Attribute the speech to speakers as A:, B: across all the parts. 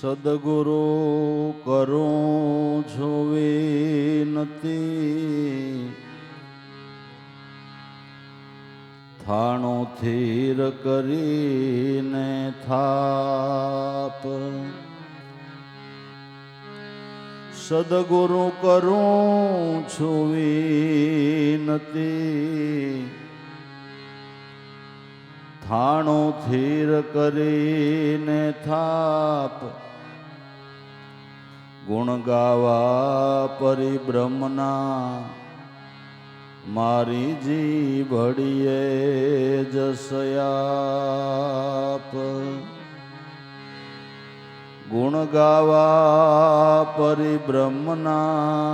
A: સદગુરુ કરું છું વિનતી, થાણું થીર કરીને થાપ. સદગુરુ કરું છું વિનતી, થાણું થીર કરીને થાપ. ગુણ ગાવા પરિબ્રહ્મના મારી જીભડીએ જસયાપ. ગુણ ગાવા પરિબ્રહ્મના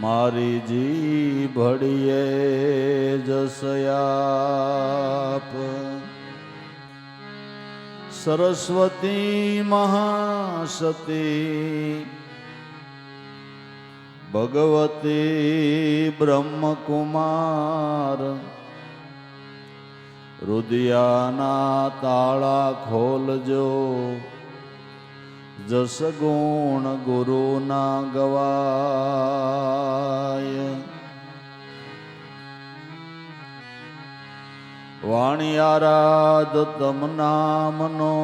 A: મારી જીભડીએ જસયાપ. સરસ્વતી મહાસતી ભગવતી બ્રહ્મકુમાર, રુદિયાના તાળા ખોલજો, જસ ગુણ ગુરુના ગવાય. વાણી આરાધ તમ નામનો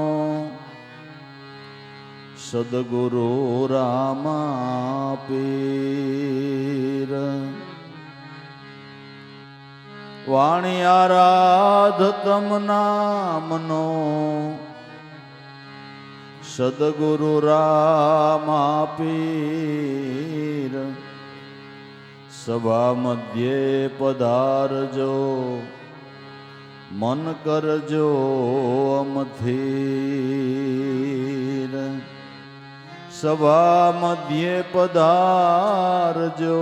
A: સદગુરુ રામા પીર. વાણી આરાધ તમ નામનો સદગુરુ રામા પીર. સભા મધ્યે પધારજો, મન કરજો અમથીર. સભા મધ્યે પધારજો,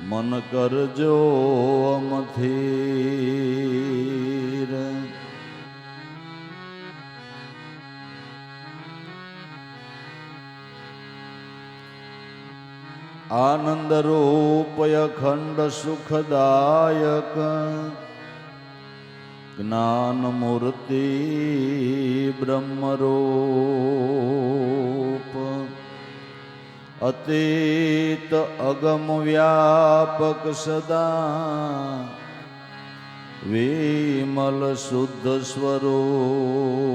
A: મન કરજો અમથીર. આનંદ રૂપય ખંડ સુખદાયક, જ્ઞાન મૂર્તિ બ્રહ્મરૂપ. અતીત અગમ વ્યાપક સદા, વિમલ શુદ્ધ સ્વરૂપ.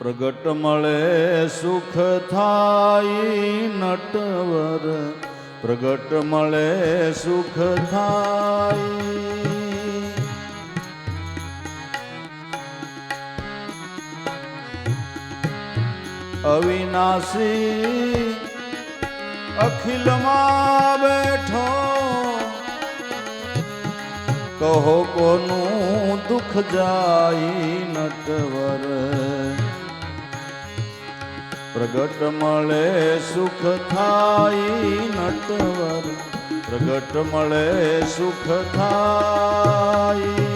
A: પ્રગટ મળે સુખ થાય નટવર, પ્રગટ મળે સુખ થાય. અવિનાશી અખિલમાં બેઠો, કહો કોનું દુઃખ જાય નટવર. પ્રગટ મળે સુખ થાય નટવર, પ્રગટ મળે સુખ થાય.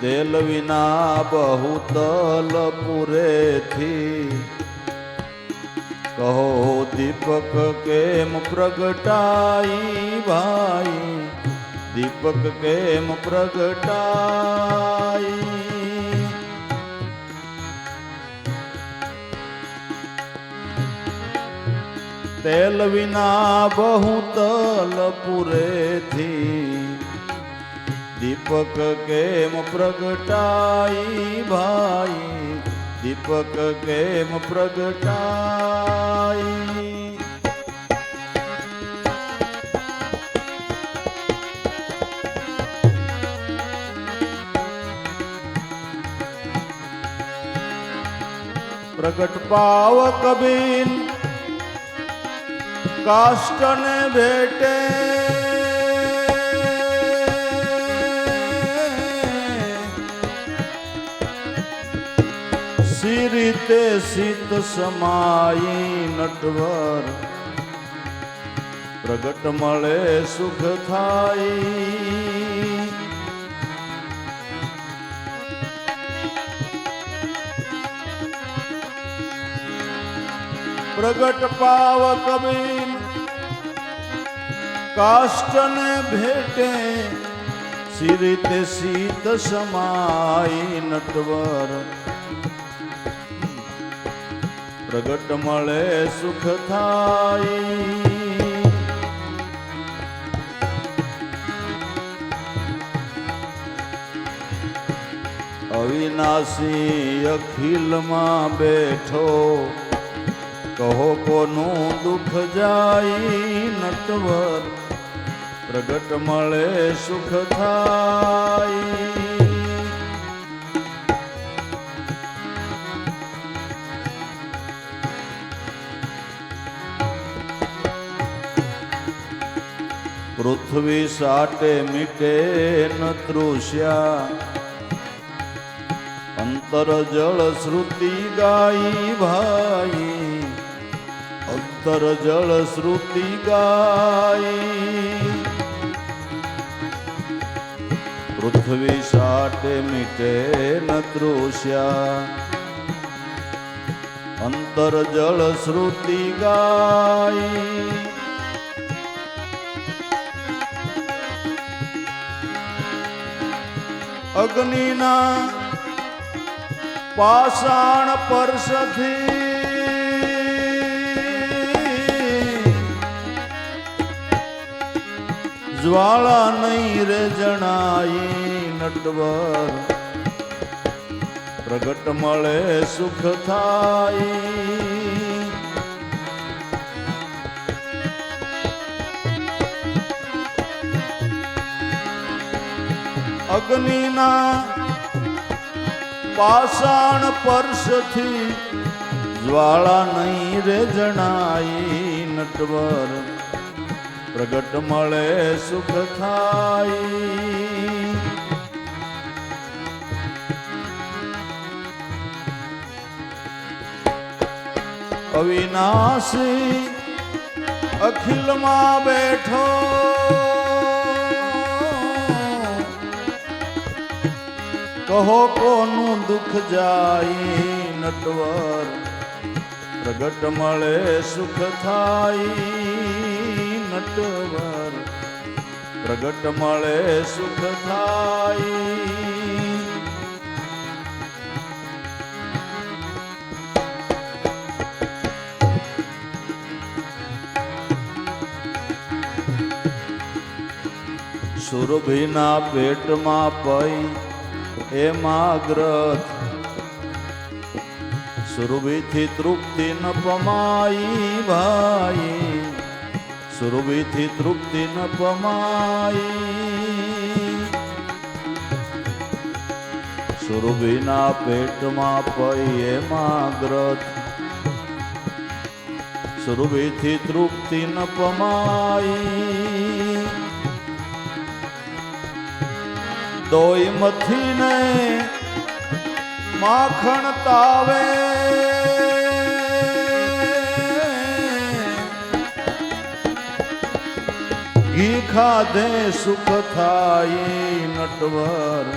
A: તેલ વિના બહુ તલ પૂરેથી, કહો દીપક કેમ પ્રગટાઈ ભાઈ. દીપક કેમ પ્રગટાઈ. તેલ વિના બહુ તલ પૂરેથી, દીપક કેમ પ્રગટાઈ ભાઈ. દીપક કેમ પ્રગટાઈ. પ્રગટ પાવ કબીર કાષ્ટને ભેટે, રીતે શીત સમાઈ નટવર પ્રગટ મળે સુખ થાય પ્રગટ પાવ કબીર કાષ્ટને ભેટે સી રીતે શીત સમાઈ નટવર પ્રગટ મળે સુખ થાય અવિનાશી અખિલમાં બેઠો કહો કોનું દુઃખ જાય નટવર પ્રગટ મળે સુખ થાય પૃથ્વી સાટે મીટે ન તૃષ્યા અંતર જળ શ્રુતિ ગાઈ ભાઈ અંતર જળ શ્રુતિ ગાઈ પૃથ્વી સાટે મીટે ન તૃષ્યા અંતર જળ શ્રુતિ ગાઈ અગ્નિના પાષાણ પરસથી જ્વાળા નહીં રે જણાઈ નટવર પ્રગટ મળે સુખ થાય અગ્નિના પાષાણ પરસથી જ્વાળા નહીં રે જણાઈ નટવર પ્રગટ મળે સુખ થાય અવિનાશી અખિલમાં બેઠો કહો કોનું દુઃખ જાય નટવર પ્રગટ મળે સુખ થાય નટવર પ્રગટ મળે સુખ થાય સુરભીના પેટમાં પઈ એમાં ગ્રથ સુરભીથી તૃપ્તિ ન પમાઈ ભાઈ સુરભીથી તૃપ્તિ ન પમાઈ સુરભીના પેટમાં પઈ એમાં ગ્રથ સુરભીથી તૃપ્તિ ન પમાઈ દોઈ મથીને માખણ તાવે ઘી ખાધે સુખ થાય નટવર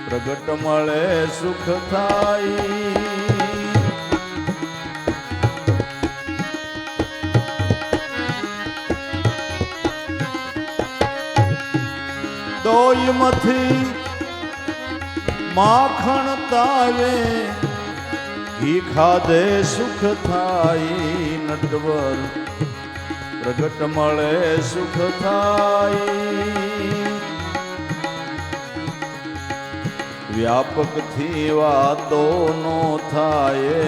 A: પ્રગટ મળે સુખ થાય દોઈ મથી માખણ તાવે ઘી ખાધે સુખ થાય નટવર પ્રગટ મળે સુખ થાય વ્યાપક થી વાતો નો થાય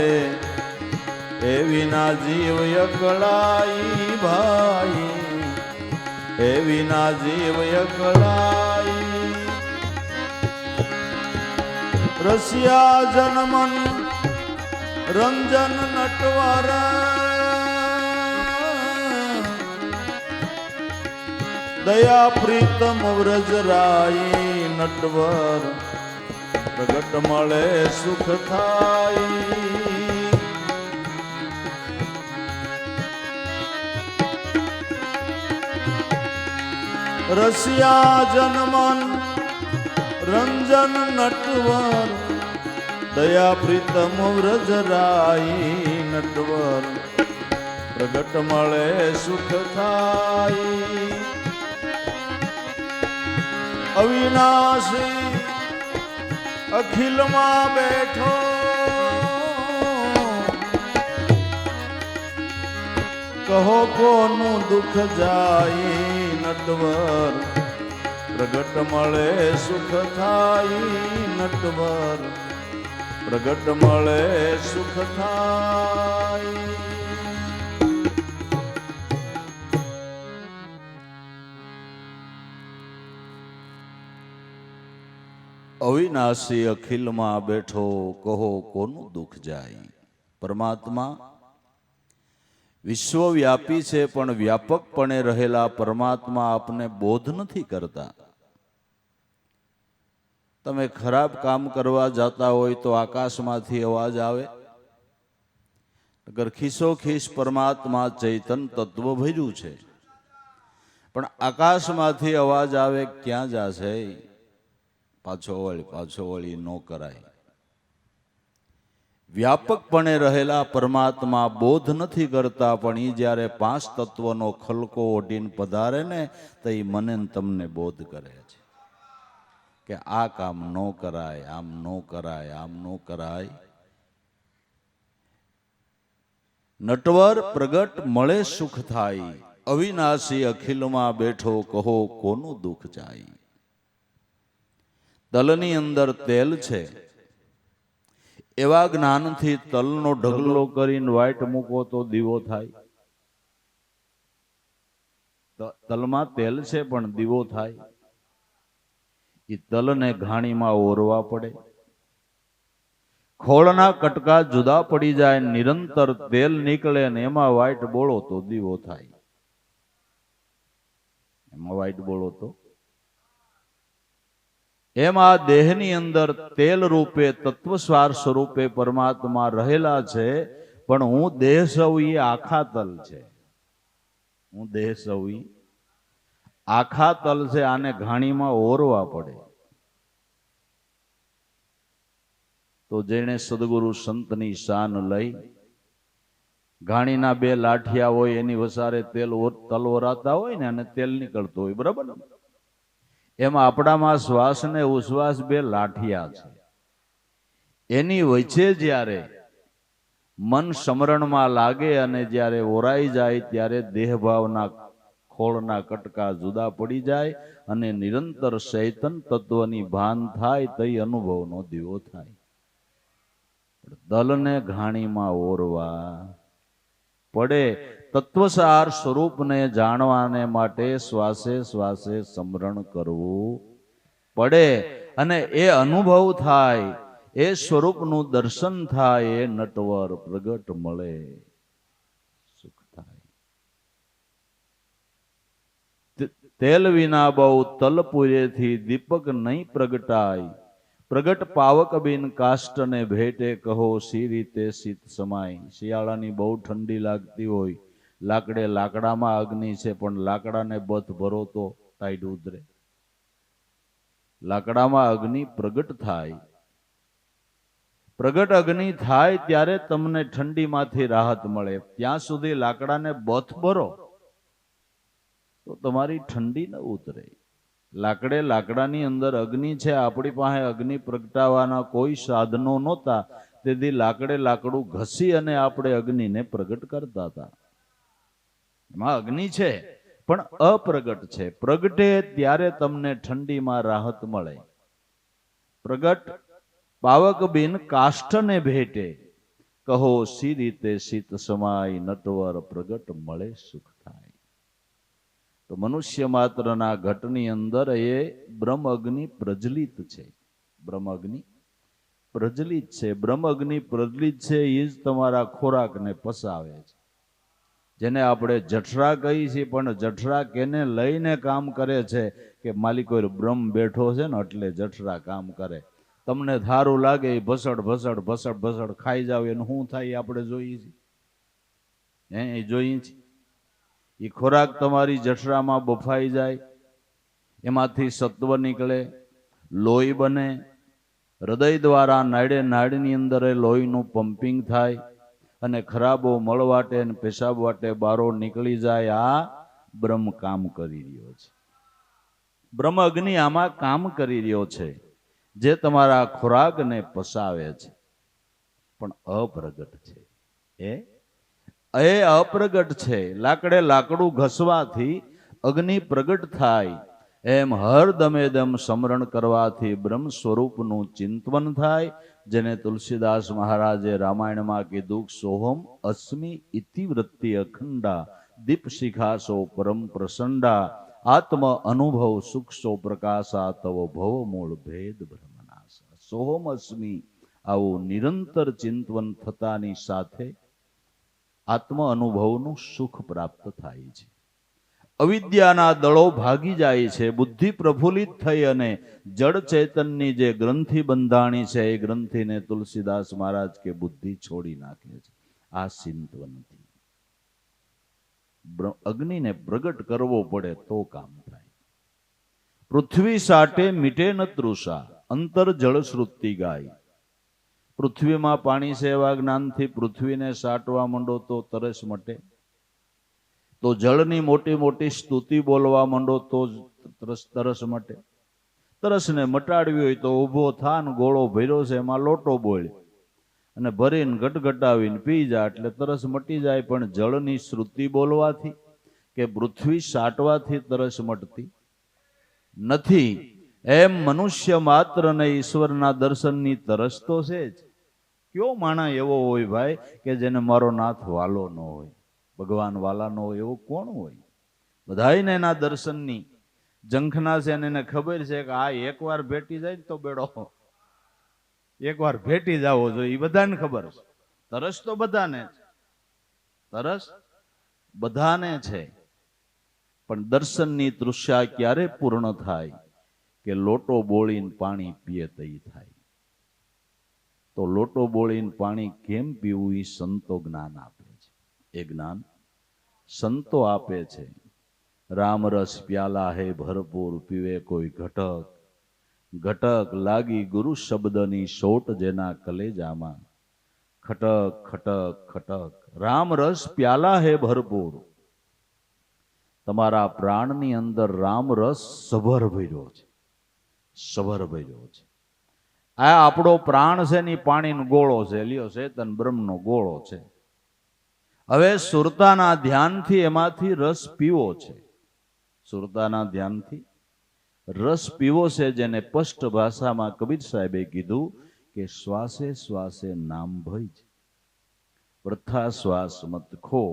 A: એ વિના જીવ એકલાઈ ભાઈ એ વિના જીવ એકલાઈ રસિયા જનમન રંજન નટવર દયા પ્રીતમ વ્રજરાઈ નટવર પ્રગટ મળે સુખ થાય. રસિયા જનમન રંજન નટવર દયા પ્રીતમ વ્રજરાઈ નટવર પ્રગટ મળે સુખ થાય. અવિનાશી અખિલમાં બેઠો કહો કોનું દુઃખ જાય નટવર પ્રગટ મળે સુખ થાય. નટવર પ્રગટ મળે સુખ થાય. અવિનાશી અખિલમાં બેઠો કહો કોનું દુઃખ જાય. પરમાત્મા વિશ્વવ્યાપી છે, પણ વ્યાપકપણે રહેલા પરમાત્મા આપને બોધ નથી કરતા. તમે ખરાબ કામ કરવા જતા હોય તો આકાશમાંથી અવાજ આવે, અગર ખીસોખીસ પરમાત્મા ચૈતન તત્વ ભર્યું છે, પણ આકાશમાંથી અવાજ આવે ક્યાં જાશે? પાછો વળી ન કરાય. વ્યાપકપણે રહેલા પરમાત્મા બોધ નથી કરતા, પણ એ જ્યારે 5 તત્વનો ખલકો ઓઢીને પધારે ને તો એ મને તમને બોધ કરે છે કે આ કામ ન કરાય, આમ ન કરાય, આમ ન કરાય. નટવર પ્રગટ મળે સુખ થાય. અવિનાશી અખિલમાં બેઠો કહો કોનું દુઃખ જાય. તલની અંદર તેલ છે, એવા જ્ઞાનથી તલનો ઢગલો કરીને વાઈટ મૂકો તો દીવો થાય. તલમાં તેલ છે પણ દીવો થાય. એ તલને ઘાણીમાં ઓરવા પડે. ખોળના કટકા જુદા પડી જાય, નિરંતર તેલ નીકળે ને એમાં વાઈટ બોળો તો દીવો થાય. એમાં વાઈટ બોળો તો એમ આ દેહની અંદર તેલ રૂપે તત્વસ્વાર સ્વરૂપે પરમાત્મા રહેલા છે, પણ હું દેહ સૌ એ આખા તલ છે. હું દેહ સૌ આખા તલ છે. આને ઘાણીમાં ઓરવા પડે. તો જેણે સદગુરુ સંતની શાન લઈ ઘાણીના 2 લાઠિયા હોય એની વસારે તલ ઓરાતા હોય ને અને તેલ નીકળતું હોય, બરાબર ને? એમાં આપણામાં શ્વાસ ને ઉશ્વાસ 2 લાઠિયા છે. એની વચ્ચે જ્યારે મન સમરણમાં લાગે અને જ્યારે ઓરાઈ જાય ત્યારે દેહભાવના ખોળના કટકા જુદા પડી જાય અને નિરંતર ચૈતન તત્વની ભાન થાય તો અનુભવનો દીવો થાય. તલને ઘાણીમાં ઓરવા પડે. તત્વસાર સ્વરૂપને જાણવાને માટે શ્વાસે શ્વાસે સ્મરણ કરવું પડે અને એ અનુભવ થાય, એ સ્વરૂપનું દર્શન થાય, એ નટવર પ્રગટ મળે સુખ થાય. તેલ વિના બહુ તલપુરેથી દીપક નહીં પ્રગટાય. પ્રગટ પાવક બિન કાષ્ટને ભેટે કહો સી રીતે શીત સમાય. શિયાળાની બહુ ઠંડી લાગતી હોય, લાકડામાં અગ્નિ છે પણ લાકડાને બથ ભરો તો ટાઈડ ઉતરે. લાકડામાં અગ્નિ પ્રગટ થાય. પ્રગટ અગ્નિ થાય ત્યારે તમને ઠંડીમાંથી રાહત મળે. ત્યાં સુધી લાકડાને બથ ભરો તો તમારી ઠંડી ન ઉતરે. લાકડાની અંદર અગ્નિ છે. આપણી પાસે અગ્નિ પ્રગટાવવાના કોઈ સાધનો નહોતા, તેથી લાકડું ઘસી અને આપણે અગ્નિને પ્રગટ કરતા હતા. એમાં અગ્નિ છે પણ અપ્રગટ છે. પ્રગટે ત્યારે તમને ઠંડીમાં રાહત મળે. પ્રગટ પાવક બિન કાષ્ઠને ભેટે કહો સી રીતે શીત સમાય. નટવર પ્રગટ મળે સુખ થાય. તો મનુષ્ય માત્રના ઘટની અંદર એ બ્રહ્મ અગ્નિ પ્રજ્વલિત છે. બ્રહ્મ અગ્નિ પ્રજ્વલિત છે. બ્રહ્મ અગ્નિ પ્રજ્વલિત છે એ જ તમારા ખોરાકને પસાવે છે. જેને આપણે જઠરા કહીએ છીએ, પણ જઠરા કેને લઈને કામ કરે છે કે માલિકો બ્રહ્મ બેઠો છે ને એટલે જઠરા કામ કરે. તમને ધારું લાગે એ ભસડ ભસડ ભસડ ભસડ ખાઈ જાવ એનું શું થાય એ આપણે જોઈએ છીએ, એ જોઈએ છીએ. એ ખોરાક તમારી જઠરામાં બફાઈ જાય, એમાંથી સત્વ નીકળે, લોહી બને, હૃદય દ્વારા નાડે નાડની અંદર એ લોહીનું પમ્પિંગ થાય અને ખરાબો મળ વાટે અને પેશાબ વાટે બારો નીકળી જાય. આ બ્રહ્મ કામ કરી રહ્યો છે. બ્રહ્મ અગ્નિ આમાં કામ કરી રહ્યો છે, જે તમારા ખોરાકને પસાવે છે, પણ અપ્રગટ છે. એ અપ્રગટ છે. લાકડે લાકડું ઘસવાથી અગ્નિ પ્રગટ થાય, એમ હર દમે દમ સ્મરણ કરવાથી બ્રહ્મ સ્વરૂપનું ચિંતન થાય, જેને તુલસીદાસ મહારાજે રામાયણમાં કીધું, સોહમ અસ્મિ ઇતિવૃત્તિ અખંડા દીપશિખાસો પરમ પ્રસંડા આત્મ અનુભવ સુખસો પ્રકાશા તવ ભવ મૂળ ભેદ બ્રહ્મનાશા. સોહમ અસ્મિ આવું નિરંતર ચિંતન થતાની સાથે આત્મ અનુભવનું સુખ પ્રાપ્ત થાય છે. અવિદ્યાના દળો ભાગી જાય છે. બુદ્ધિ પ્રફુલ્લિત થઈ અને જડ ચેતનની જે ગ્રંથિ બંધાણી છે એ ગ્રંથિને તુલસીદાસ મહારાજ કે બુદ્ધિ છોડી નાખે છે. આ ચિંતવનથી અગ્નિને પ્રગટ કરવો પડે તો કામ થાય. પૃથ્વી સાટે મીટે ન તૃષા, અંતર જળ શ્રુતિ ગાય. પૃથ્વીમાં પાણી છે એવા જ્ઞાનથી પૃથ્વીને સાટવા માંડો તો તરસ મટે, તો જળની મોટી મોટી સ્તુતિ બોલવા માંડો તો તરસ મટે. તરસને મટાડવી હોય તો ઊભો થાન, ગોળો ભર્યો છે એમાં લોટો બોલ અને ભરીને ગટગટાવીને પી જા એટલે તરસ મટી જાય. પણ જળની શ્રુતિ બોલવાથી કે પૃથ્વી સાટવાથી તરસ મટતી નથી. એમ મનુષ્ય માત્ર ને ઈશ્વરના દર્શનની તરસ તો છે જ. કયો માણા એવો હોય ભાઈ કે જેને મારો નાથ વાલો ન હોય, ભગવાન વાલા ન હોય, એવો કોણ હોય? બધાયને એના દર્શનની ઝંખના છે અને એને ખબર છે કે આ એકવાર ભેટી જાય ને તો બેડો, એકવાર ભેટી જાવો જોઈએ, એ બધાને ખબર છે. તરસ તો બધાને છે, તરસ બધાને છે, પણ દર્શનની તૃષ્ણા ક્યારે પૂર્ણ થાય કે લોટો બોળીને પાણી પીએ તઈ થાય. તો લોટો બોળીને પાણી કેમ પીવું એ સંતો જ્ઞાન આપે છે. એ જ્ઞાન સંતો આપે છે. રામરસ પ્યાલા હે ભરપૂર પીવે કોઈ ઘટક, ઘટક લાગી ગુરુ શબ્દની સોટ જેના કલેજામાં. ખટક ખટક ખટક રામરસ પ્યાલા હે ભરપૂર. તમારા પ્રાણની અંદર રામરસ સભર ભર્યો છે, સભર ભર્યો છે. આ આપણો પ્રાણ છે ને પાણીનો ગોળો છે, લ્યો ચેતન બ્રહ્મનો ગોળો છે. હવે સુરતાના ધ્યાનથી એમાંથી રસ પીવો છે, સુરતાના ધ્યાનથી રસ પીવો છે, જેને સ્પષ્ટ ભાષામાં કબીર સાહેબે કીધું કે શ્વાસે શ્વાસે નામ ભય છે, વૃથા શ્વાસ મત ખો,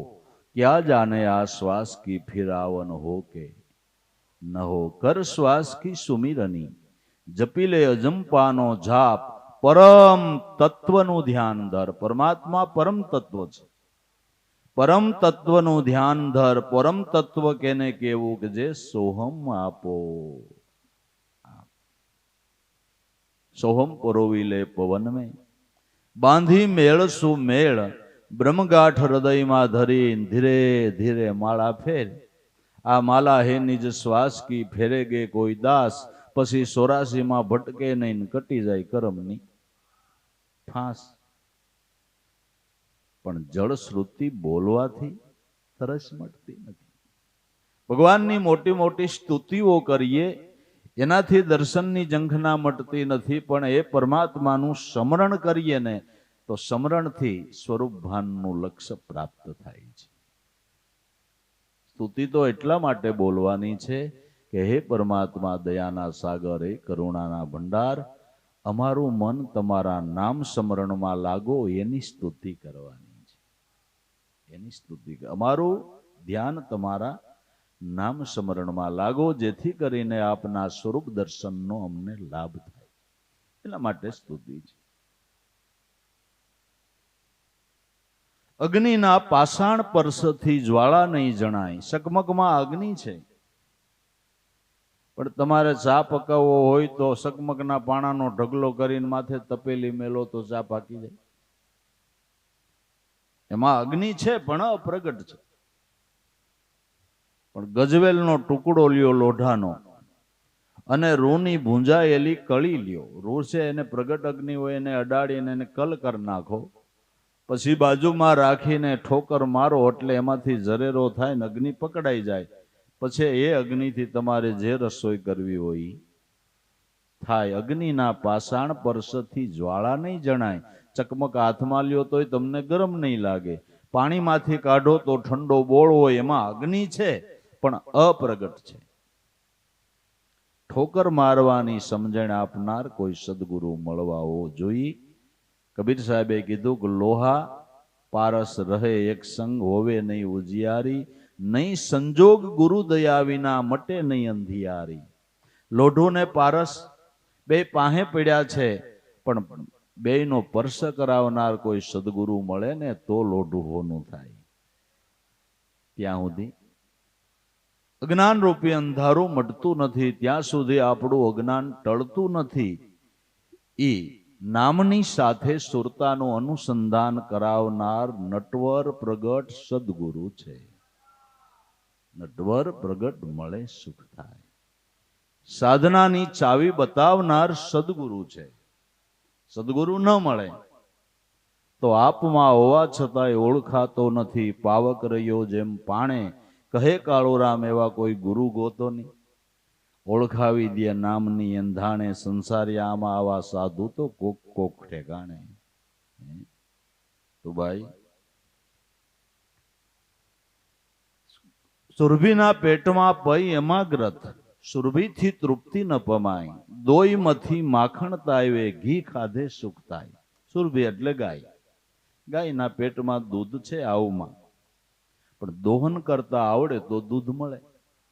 A: क्या जाने आ श्वास की फिरावन हो के न हो, कर श्वास की सुमिरनी जपीले अजंपानो जाप, परम तत्वનું ધ્યાન ધર. પરમાત્મા પરમ તત્વ છે, પરમ તત્વનું ધ્યાન ધર. પરમ તત્વ કેને કેવું કે જે સોહમ આપો. સોહમ પરોવી લે પવન મેં, બાંધી મેળ સુ મેળ, બ્રહ્મગાંઠ હૃદયમાં ધરી ધીરે ધીરે માળા ફેર. આ માલા હે નિજ શ્વાસ કી ફેરેગે કોઈ દાસ, પછી 84 ભટકે નહીં કટી જાય કરમની ફાંસ. પણ જળ શ્રુતિ બોલવાથી તરસ મટતી નથી. ભગવાનની મોટી મોટી સ્તુતિઓ કરીએ એનાથી દર્શનની ઝંખના મટતી નથી, પણ એ પરમાત્માનું સ્મરણ કરીએ ને તો સ્મરણથી સ્વરૂપ ભાનનું લક્ષ્ય પ્રાપ્ત થાય છે. સ્તુતિ તો એટલા માટે બોલવાની છે કે હે પરમાત્મા દયાના સાગર, હે કરુણાના ભંડાર, અમારું મન તમારા નામ સ્મરણમાં લાગો એની સ્તુતિ કરવાની છે. એની સ્તુતિ, અમારું ધ્યાન તમારા નામ સ્મરણમાં લાગો, જેથી કરીને આપના સ્વરૂપ દર્શનનો અમને લાભ થાય. એટલા માટે સ્તુતિ છે. અગ્નિના પાષાણ પરસથી જ્વાળા નહીં જણાય. સકમકમાં અગ્નિ છે પણ તમારે ચા પકાવવો હોય તો સગમગના પાણાનો ઢગલો કરીને માથે તપેલી મેલો તો ચા પાકી જાય. એમાં અગ્નિ છે પણ અપ્રગટ છે. પણ ગજવેલનો ટુકડો લ્યો લોઢાનો અને રૂની ભૂંજાયેલી કળી લ્યો. રૂ છે એને પ્રગટ અગ્નિ હોય એને અડાડીને એને કલ કરી નાખો, પછી બાજુમાં રાખીને ઠોકર મારો એટલે એમાંથી ઝરેરો થાય ને અગ્નિ પકડાઈ જાય. પછી એ અગ્નિથી તમારે જે રસોઈ કરવી હોય થાય. અગ્નિના પાષાણ પરસથી જ્વાળા નહીં જણાય. ચકમક હાથમાં લ્યો તોય તમને ગરમ નહીં લાગે. પાણીમાંથી કાઢો તો ઠંડો બોળ હોય, એમાં અગ્નિ છે પણ અપ્રગટ છે. ઠોકર મારવાની સમજણ આપનાર કોઈ સદગુરુ મળવાઓ જોઈએ. કબીર સાહેબે કીધું કે લોહા પારસ રહે એક સંગ હોવે નહીં ઉજિયારી, નહીં સંજોગ ગુરુ દયા વિના મટે નહીં અંધિયારી. લોઢું ને પારસ બે પાહે પડ્યા છે, પણ બેયનો સ્પર્શ કરાવનાર કોઈ સદગુરુ મળે ને તો લોઢું હોનું થાય. ત્યાં સુધી અજ્ઞાન રૂપી અંધારું મટતું નથી, ત્યાં સુધી આપણું અજ્ઞાન ટળતું નથી. એ નામની સાથે સુરતાનું અનુસંધાન કરાવનાર નટવર પ્રગટ સદગુરુ છે. નટવર પ્રગટ મળે સુખ થાય. સાધનાની ચાવી બતાવનાર સદગુરુ છે. સદગુરુ ન મળે તો આપમાં હોવા છતાંય ઓળખાતો નથી. પાવક રહ્યો જેમ પાણે, કહે કાળુરામ એવા કોઈ ગુરુ ગોતો નહીં. ઓળખાવી દે નામની એંધાણે, સંસારિયામાં આવા સાધુ તો કોક કોક ઠેકાણે. તો ભાઈ સુરભીના પેટમાં પઈ એમાગ્રત, સુરભીથી તૃપ્તિ ન પમાય. દોઈમાંથી માખણ તાયવે, ઘી ખાધે સુખ થાય. સુરભી એટલે ગાય. ગાયના પેટમાં દૂધ છે આવમાં, પણ દોહન કરતા આવડે તો દૂધ મળે.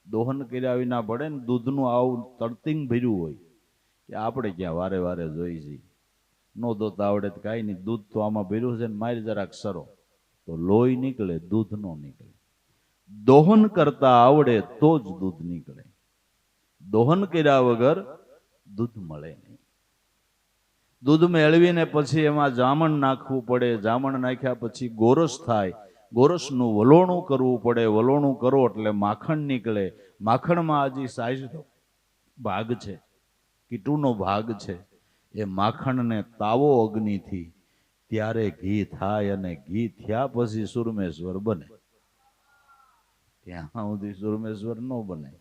A: દોહન કર્યા વિના પડે ને દૂધનું આવું તરતિંગ ભર્યું હોય કે આપણે ક્યાં વારે વારે જોઈ છીએ. નો દોતા આવડે તો કાંઈ નહીં, દૂધ તો આમાં ભર્યું છે ને મારી જરાક સરો તો લોહી નીકળે, દૂધ નો નીકળે. દોહન કરતા આવડે તો જ દૂધ નીકળે. દોહન કર્યા વગર દૂધ મળે નહીં. દૂધ મેળવીને પછી એમાં જામણ નાખવું પડે. જામણ નાખ્યા પછી ગોરસ થાય. ગોરસનું વલોણું કરવું પડે. વલોણું કરો એટલે માખણ નીકળે. માખણમાં હજી સાઈઝનો ભાગ છે, કીટુનો ભાગ છે. એ માખણને તાવો અગ્નિથી, ત્યારે ઘી થાય. અને ઘી થયા પછી સુરમેશ્વર બને. ત્યાં સુધી સુરમેશ્વર ન બને.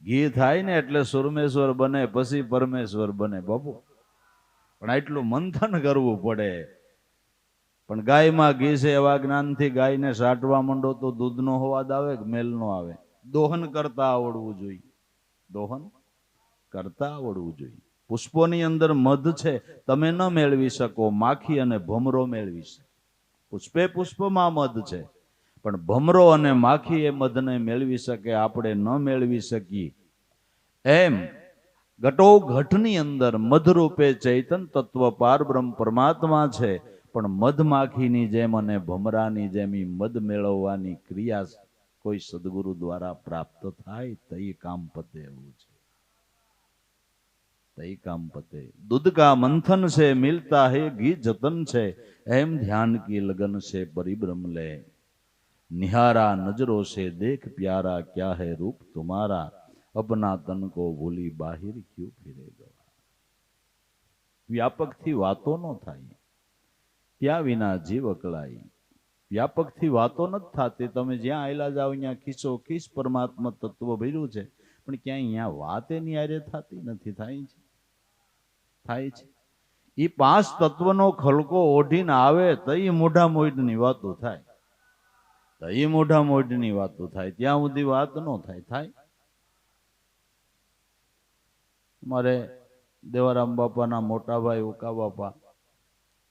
A: ઘી થાય ને એટલે સુરમેશ્વર બને, પછી પરમેશ્વર બને બાપુ. પણ આટલું મંથન કરવું પડે. પણ ગાયમાં ઘી છે એવા જ્ઞાનથી ગાયને સાટવા માંડો તો દૂધનો સ્વાદ આવે કે મેલનો આવે? દોહન કરતા આવડવું જોઈએ. દોહન કરતા આવડવું જોઈએ. પુષ્પોની અંદર મધ છે, તમે ન મેળવી શકો. માખી અને ભમરો મેળવી શકે. પુષ્પે પુષ્પમાં મધ છે, પણ ભમરો અને માખી એ મધને મેળવી શકે, આપણે ન મેળવી શકીએ. એમ ઘટો ઘટની અંદર મધરૂપે ચૈતન તત્વ પારબ્રહ્મ પરમાત્મા છે, પણ મધમાખીની જેમ અને ભમરાની જેમ મધ મેળવવાની ક્રિયા કોઈ સદગુરુ દ્વારા પ્રાપ્ત થાય તઈ કામ પતે એવું છે. તઈ કામ પતે. દૂધ કા મંથન છે મિલતા હે ઘી જતન છે, એમ ધ્યાન કી લગન છે પરિબ્રહ્મ લે. निहारा नजरों से देख प्यारा, क्या है रूप तुम्हारा, अपना तन को भूली बाहिर क्यों फिरे गवा. વ્યાપકથી વાતો ન થાય ત્યાં વિના જીવ અકળાય. વ્યાપકથી વાતો નથી થતી. તમે જ્યાં આયલા જાઓ ત્યાં ખીસો ખીસ પરમાત્મા તત્વ ભર્યું છે, પણ ક્યાંય અહીંયા વાત એની આરે થતી નથી. થાય છે, થાય છે. એ પાંચ તત્વનો ખલકો ઓઢીને આવે તો એ મોઢા મોઢની વાતો થાય. તો એ મોઢા મોઢની વાતો થાય. ત્યાં સુધી વાત ન થાય. થાય મારે દેવારામ બાપાના મોટા ભાઈ ઉકા બાપા,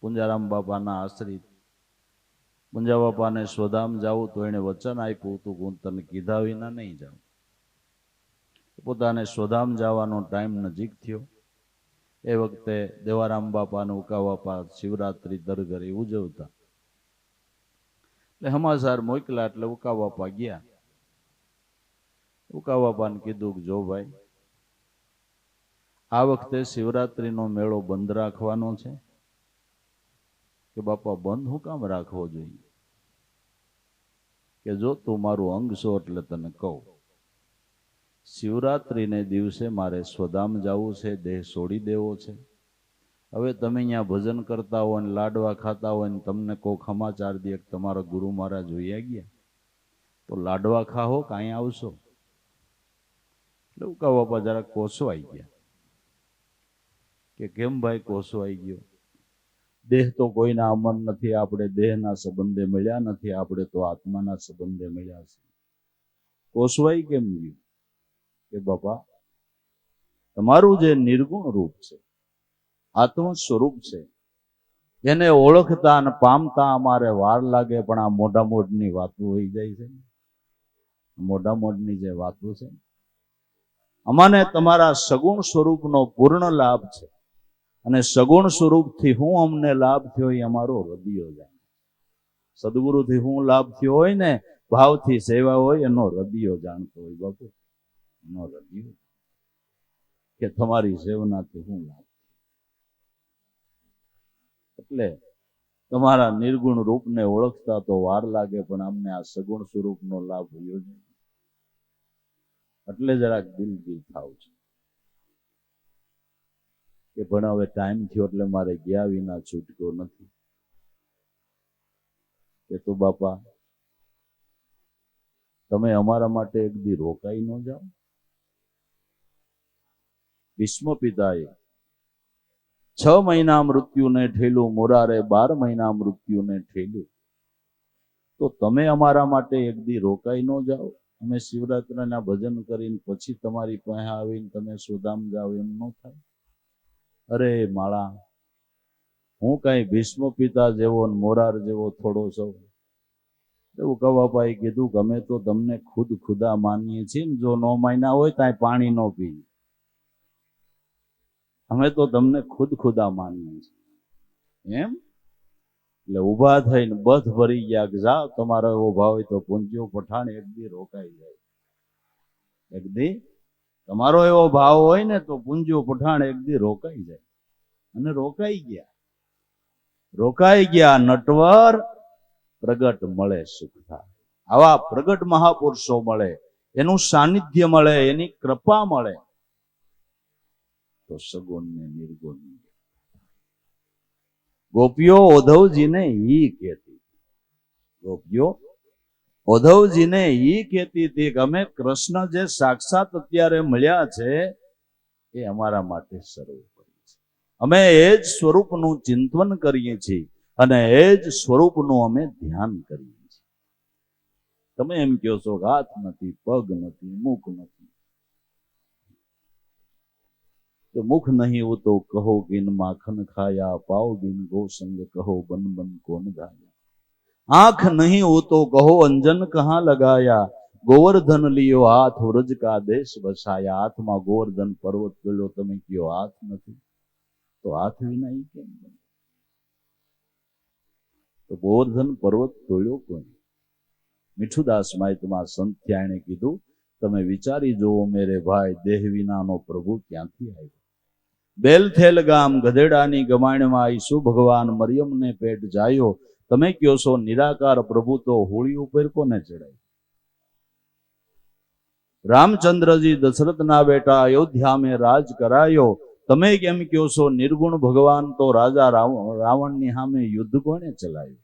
A: પુંજારામ બાપાના આશ્રિત, પુંજા બાપાને સ્વધામ જાવું તો એને વચન આપ્યું હતું કે હું તને કીધા વિના નહીં જાઉં. પોતાને સ્વધામ જવાનો ટાઈમ નજીક થયો. એ વખતે દેવારામ બાપા અને ઉકા બાપા શિવરાત્રી દર ઘરે ઉજવતા. એટલે સમાચાર મોકલા એટલે ઉકા બાપા ગયા. ઉકાવાપાને કીધું કે જો ભાઈ, આ વખતે શિવરાત્રીનો મેળો બંધ રાખવાનો છે. કે બાપા બંધ હું કામ રાખવો જોઈએ? કે જો તું મારું અંગ છો એટલે તને કહું, શિવરાત્રીને દિવસે મારે સ્વધામ જવું છે, દેહ છોડી દેવો છે. હવે તમે અહીંયા ભજન કરતા હોય ને લાડવા ખાતા હોય ને તમને કોઈ સમાચાર દે કે તમારા ગુરુ મહારાજ જોઈ ગયા, તો લાડવા ખાઓ કે અહીંયા આવશો? એટલે ઉકાવાપા જરાક કોસવાઈ ગયા કે કેમ ભાઈ કોસવાઈ ગયો? દેહ તો કોઈના અમર નથી, આપણે દેહના સંબંધે મળ્યા નથી, આપણે તો આત્માના સંબંધે મળ્યા છે. કોસવાઈ કેમ ગયું? કે બાપા, તમારું જે નિર્ગુણ રૂપ છે, આત્મ સ્વરૂપ છે, એને ઓળખતા અને પામતા અમારે વાર લાગે, પણ આ મોઢા મોઢની વાતો હોઈ જાય છે. મોઢા મોઢની જે વાતો છે, અમને તમારા સગુણ સ્વરૂપનો પૂર્ણ લાભ છે, અને સગુણ સ્વરૂપથી હું અમને લાભ થયો એ અમારો હૃદય જાણે. સદગુરુથી હું લાભ થયો હોય ને, ભાવથી સેવા હોય, એનો હૃદય જાણતો હોય બાપુ, એનો હૃદય કે તમારી સેવનાથી હું લાભ. એટલે તમારા નિર્ગુણ રૂપને ઓળખતા તો વાર લાગે, પણ અમને આ સગુણ સ્વરૂપનો લાભ થયો છે, એટલે જરાક દિલગીર થાવ છે કે પણ હવે ટાઈમ થયો એટલે મારે ગયા વિના છૂટકો નથી. કે તો બાપા, તમે અમારા માટે એક દી રોકાઈ ન જાઓ? ભીષ્મ પિતાએ 6 મહિના મૃત્યુને ઠેલું, મોરારે 12 મહિના મૃત્યુને ઠેલું, તો તમે અમારા માટે એક દી રોકાઈ ન જાઓ? અમે શિવરાત્રીના ભજન કરીને પછી તમારી પાસે આવીને તમે સુદામ જાઓ, એમ ન થાય? અરે માળા, હું કઈ ભીષ્મ પિતા જેવો ને મોરાર જેવો થોડો છું? એવું કવાપાએ કીધું કે અમે તો તમને ખુદ ખુદા માનીએ છીએ ને, જો ન માન્યા હોય ત્યાં પાણી ન પી. અમે તો તમને ખુદ ખુદા માનીએ છીએ એમ. એટલે ઊભા થઈને બથ ભરી ગયા કે જાઓ, તમારો એવો ભાવ હોય તો પૂંજ્યો પઠાણ એક દી રોકાઈ જાય. એક દી તમારો એવો ભાવ હોય ને તો પૂંજ્યો પઠાણ એક દી રોકાઈ જાય. અને રોકાઈ ગયા. રોકાઈ ગયા. નટવર પ્રગટ મળે સુખ થાય. આવા પ્રગટ મહાપુરુષો મળે, એનું સાનિધ્ય મળે, એની કૃપા મળે, તો સગુણ ને નિર્ગુણ. ગોપીઓ ઉદ્ધવજીને ઈ કહેતી, ગોપીઓ ઉદ્ધવજીને ઈ કહેતી હતી કે અમે કૃષ્ણ જે સાક્ષાત અત્યારે મળ્યા છે, એ અમારા માટે સર્વોપરી છે. અમે એ જ સ્વરૂપનું ચિંતન કરીએ છીએ અને એ જ સ્વરૂપનું અમે ધ્યાન કરીએ છીએ. તમે એમ કહો છો કે હાથ નથી, પગ નથી, મુખ નથી. તો મુખ નહીં હો તો કહો કિન માખન ખાયા, પાવ બિન ગોસંગ કહો બન બન કોન ગાયા. आंख नहीं हो तो कहो अंजन कहाँ लगाया, गोवर्धन लियो हाथ व्रज का देश बसाया. हाथમાં ગોવર્ધન પર્વત ગયો, તમે કયો હાથ નથી, તો હાથ વિના ઈ કેમ બને? તો ગોવર્ધન પર્વત તોડ્યો કોને? મીઠુદાસ માહિતમાં સંત થયાણે કીધું, તમે વિચારી જુઓ મેરે ભાઈ, દેહ વિનાનો પ્રભુ ક્યાંથી આવ્યો? બેલથેલ ગામ ગધેડાની ગમાણમાં ઈસુ ભગવાન મરિયમને પેટ જાયો. તમે કયો છો નિરાકાર પ્રભુ તો હોળી ઉપર કોને ચડાય? રામચંદ્રજી દશરથના બેટા અયોધ્યા મેં રાજ કરાયો. તમે કેમ કયો છો નિર્ગુણ ભગવાન તો રાજા રાવણની સામે યુદ્ધ કોને ચલાવ્યું?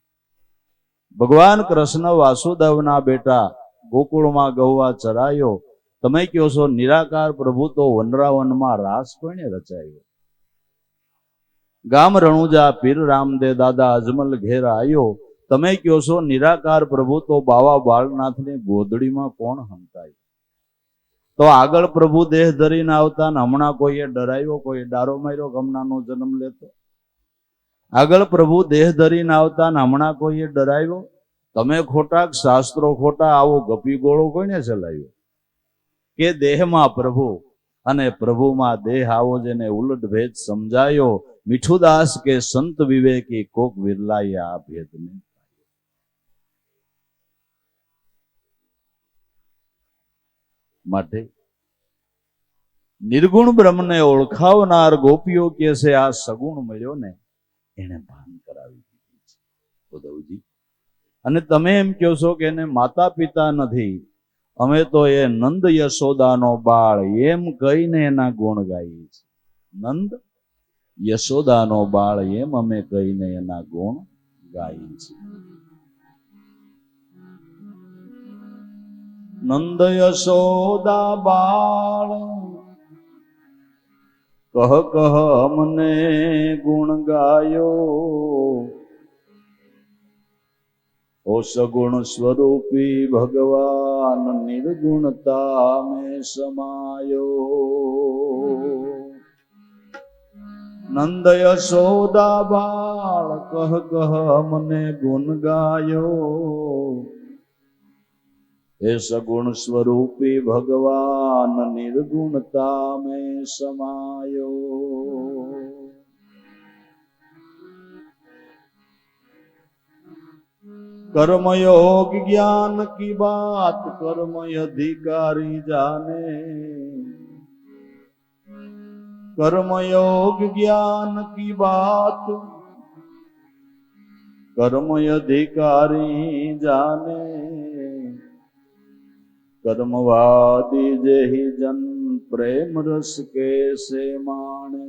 A: ભગવાન કૃષ્ણ વાસુદેવના બેટા ગોકુળમાં ગૌવા ચરાયો. તમે કયો છો નિરાકાર પ્રભુ તો વનરાવનમાં રાસ કોને રચાયો? ગામ રણુજા પીર રામદે દાદા અજમલ ઘેર આવ્યો. તમે કયો છો નિરાકાર પ્રભુ તો બાવા બાળનાથની ગોદડીમાં કોણ હંતાય? તો આગળ પ્રભુ દેહ ધરીને આવતા ને હમણાં કોઈએ ડરાયો, કોઈ ડારો માર્યો હમણાંનો જન્મ લેતો? આગળ પ્રભુ દેહ ધરીને આવતા ને હમણાં કોઈએ ડરાયો? તમે ખોટા, શાસ્ત્રો ખોટા, આવો ગપી ગોળો કોઈને ચલાવ્યો? કે દેહમાં પ્રભુ અને પ્રભુમાં દેહ આવો જેને ઉલટ ભેદ સમજાયો. મીઠુદાસ કે સંત વિવેકી કોક વિરલાએ આ ભેદને. માટે નિર્ગુણ બ્રહ્મને ઓળખાવનાર ગોપીઓ કે છે આ સગુણ મળ્યો ને એને ભાન કરાવી દીધી છે ઉદ્ધવજી. અને તમે એમ કહો છો કે એને માતા પિતા નથી, અમે તો એ નંદ યશોદાનો બાળ એમ કહીને એના ગુણ ગાઈએ છીએ. નંદ યશોદાનો બાળ એમ અમે કહીને એના ગુણ ગાઈએ છીએ. નંદ યશોદા બાળ કહ કહ અમને ગુણ ગાયો, ઓ સગુણ સ્વરૂપી ભગવાન નિર્ગુણતા મેં સમાયો. નંદ યશોદા બાળ કહ કહ અમને ગુણ ગાયો, હે સગુણ સ્વરૂપી ભગવાન નિર્ગુણતા મેં સમાયો. कर्मयोग ज्ञान की बात कर्म अधिकारी जाने, कर्मयोग ज्ञान की बात कर्म अधिकारी जाने, कर्मवादी जेहि जन प्रेम रस कैसे माने,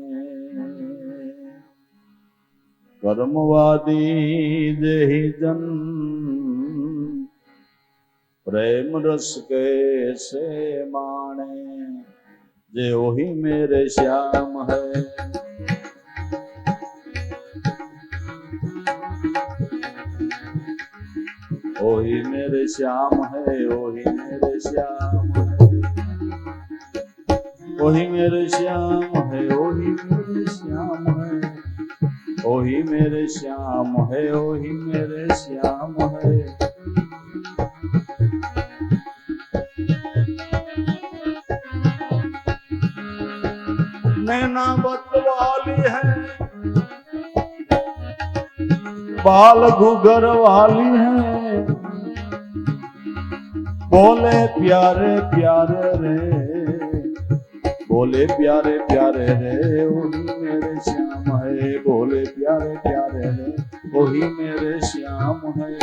A: कर्मवादी जेहि जन प्रेम रस कैसे माने, जे ओही मेरे श्याम है, ओही मेरे श्याम है, ओही मेरे श्याम है, ओही मेरे श्याम है, ओही मेरे श्याम है, ओही मेरे श्याम है, ओही मेरे श्याम है. नैना बतवाली है, बाल घुगर वाली है, बोले प्यारे प्यारे रे, बोले प्यारे प्यारे रे, वही मेरे श्याम है, बोले प्यारे प्यारे रे, वही मेरे श्याम है,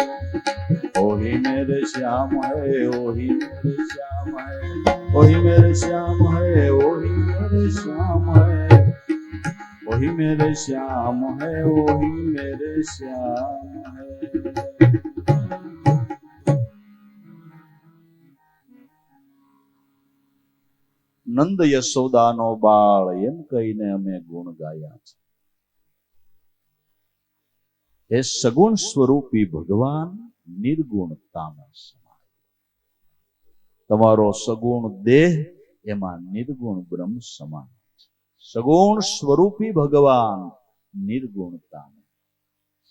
A: वही मेरे श्याम है, वही मेरे श्याम है, वही मेरे श्याम है, वही मेरे श्याम है, वही मेरे श्याम है, वही मेरे श्याम है. નંદ યશોદાનો બાળ એમ કહીને અમે ગુણ ગાયા છે. એ સગુણ સ્વરૂપી ભગવાન નિર્ગુણતામાં સમાય. તમારો સગુણ દેહ એમાં નિર્ગુણ બ્રહ્મ સમાય છે. સગુણ સ્વરૂપી ભગવાન નિર્ગુણતામાં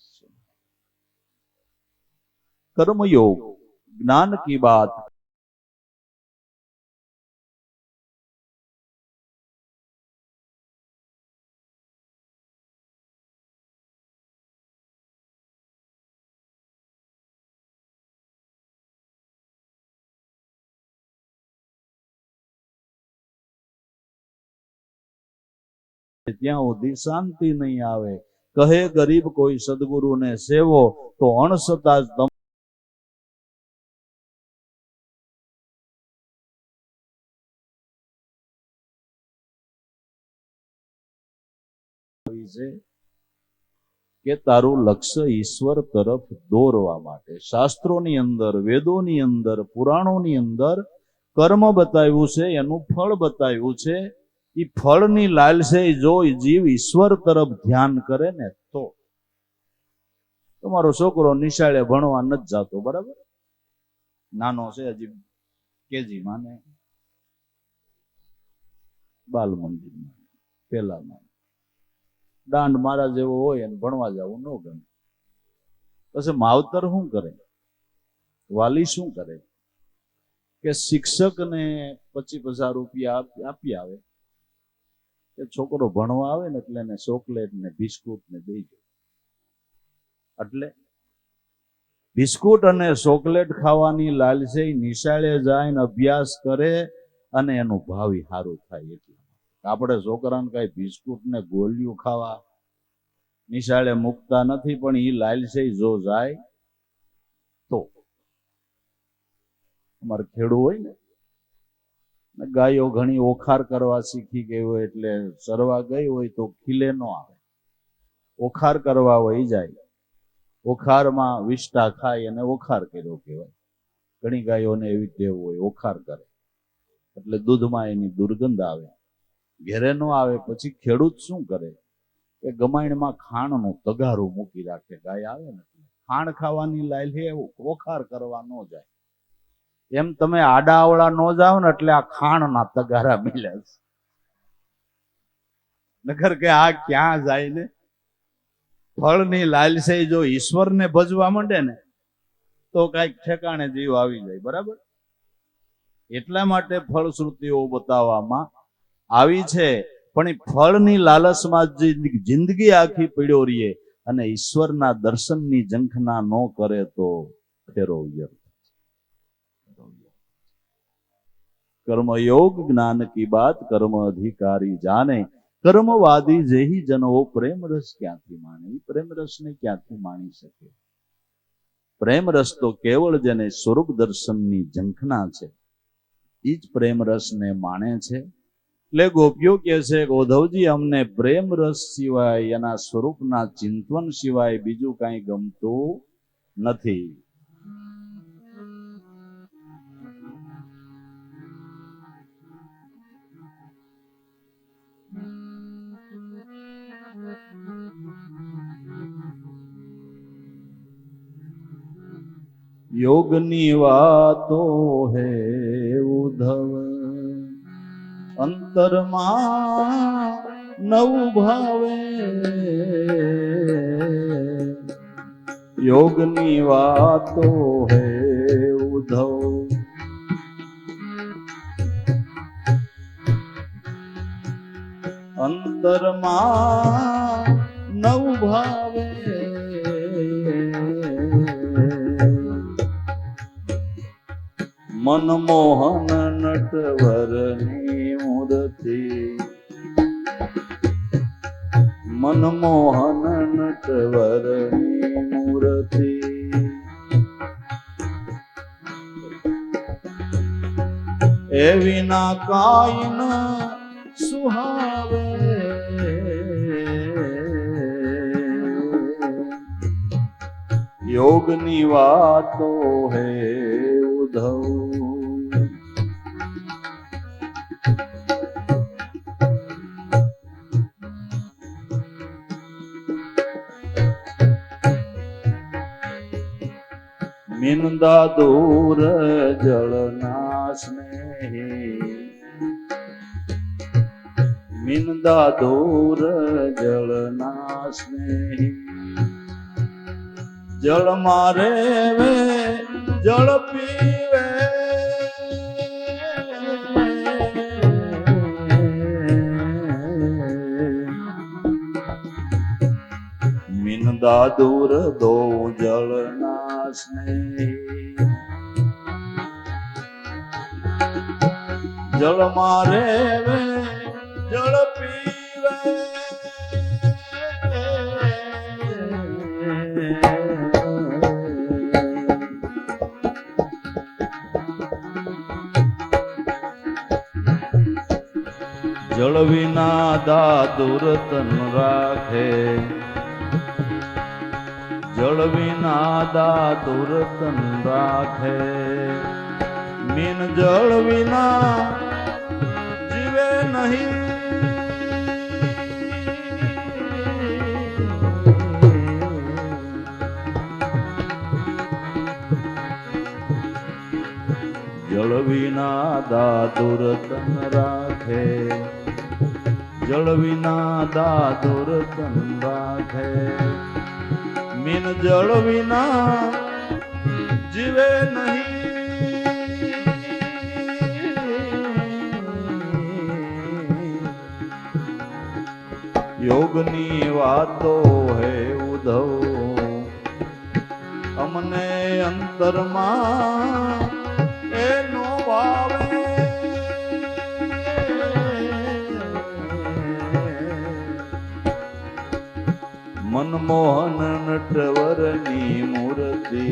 A: સમાય. કર્મયોગ જ્ઞાન કી બાત ત્યાં સુધી શાંતિ નહીં આવે. કહે ગરીબ કોઈ સદગુરુને સેવો તો અણસતા જ કે તારું લક્ષ્ય ઈશ્વર તરફ દોરવા માટે શાસ્ત્રોની અંદર, વેદોની અંદર, પુરાણોની અંદર કર્મ બતાવ્યું છે, એનું ફળ બતાવ્યું છે. એ ફળની લાલસે જો જીવ ઈશ્વર તરફ ધ્યાન કરે ને તો. તમારો છોકરો નિશાળે ભણવા નથી જતો, બરાબર, નાનો છે હજી કેજીમાં ને બાલ મંદિરમાં પેલામાં, દાંડ મારા જેવો હોય અને ભણવા જવું ન ગમે. પછી માવતર શું કરે, વાલી શું કરે કે શિક્ષકને 25,000 રૂપિયા આપી આવે, એ છોકરો ભણવા આવે ને એટલે એને ચોકલેટ ને બિસ્કુટ ને દઈ દે. એટલે બિસ્કુટ અને ચોકલેટ ખાવાની લાલસે નિશાળે જાય ને અભ્યાસ કરે અને એનું ભાવિ સારું થાય. એટલે આપણે છોકરાને કઈ બિસ્કુટ ને ગોળિયું ખાવા નિશાળે મૂકતા નથી, પણ એ લાલસે જો જાય તો. અમારે ખેડૂ હોય ને, ગાયો ઘણી ઓખાર કરવા શીખી ગઈ હોય, એટલે ચરવા ગઈ હોય તો ખીલે ન આવે, ઓખાર કરવા વહી જાય. ઓખારમાં વિષ્ટા ખાય અને ઓખાર કર્યો કહેવાય. ઘણી ગાયોને એવી ટેવ હોય, ઓખાર કરે એટલે દૂધમાં એની દુર્ગંધ આવે, ઘેરે ન આવે. પછી ખેડૂત શું કરે કે ગમાણમાં ખાંડનું તગારું મૂકી રાખે. ગાય આવે ને ખાંડ ખાવાની લાયલ હે, ઓખાર કરવા ન જાય. એમ તમે આડા અવળા ન જાવ ને એટલે આ ખાંડના તગારા મિલ્યા છે. નકર કે આ ક્યાં જાય ને. ફળની લાલસાઈ જો ઈશ્વરને ભજવા માંડે ને તો કઈક ઠેકાણે જીવ આવી જાય. બરાબર? એટલા માટે ફળશ્રુતિઓ બતાવવામાં આવી છે. પણ એ ફળની લાલચમાં જિંદગી આખી પડ્યો રહીએ અને ઈશ્વરના દર્શનની ઝંખના ન કરે તો ફેરો વ્યર્થ. કર્મयोग ज्ञान की बात कर्म अधिकारी जाने, કર્મવાદી જેહી જનો પ્રેમ રસ ક્યાંથી માણે. પ્રેમ રસને ક્યાંથી માણી શકે? પ્રેમ રસ તો કેવળ જેને સ્વરૂપ દર્શનની ઝંખના છે એ જ પ્રેમ રસને માણે છે. એટલે ગોપીઓ કહે છે કે ઉદ્ધવજી, અમને પ્રેમ રસ સિવાય, એના સ્વરૂપના ચિંતન સિવાય બીજું કાંઈ ગમતું નથી. યોગની વાતો હે ઉદ્ધવ, અંતરમાં નવું ભાવે. યોગની વાતો હે ઉદ્ધવ, અંતરમાં નવું ભાવે. મનમોહન નટવરની મૂર્તિ, મનમોહન નટવરની મૂર્તિ. એ વિના કાઈ ન સુહાવે. યોગની વાતો હે ઉદ્ધવ, મિંદા દૂર જળના સ્નેહી, મિંદા દૂર જળના સ્નેહી. જળ મારે વે જળ પીવે, મિંદા દૂર દો જળના સ્નેહી. જળ મારે વે જળ પીવે, જળ વિના દાદુર તન રાખે, જળ વિના દાદુર તન રાખે. મીન જળ વિના જીવે નહીં, જળ વિના દાદુર તન રાખે, જળ વિના દાદુર તન રાખે. મીન જળ વિના જીવે નહીં. યોગની વાતો હે ઉદ્ધવ, અમને અંતરમાં એનો ભાવે. મનમોહન નટવરની મૂર્તિ,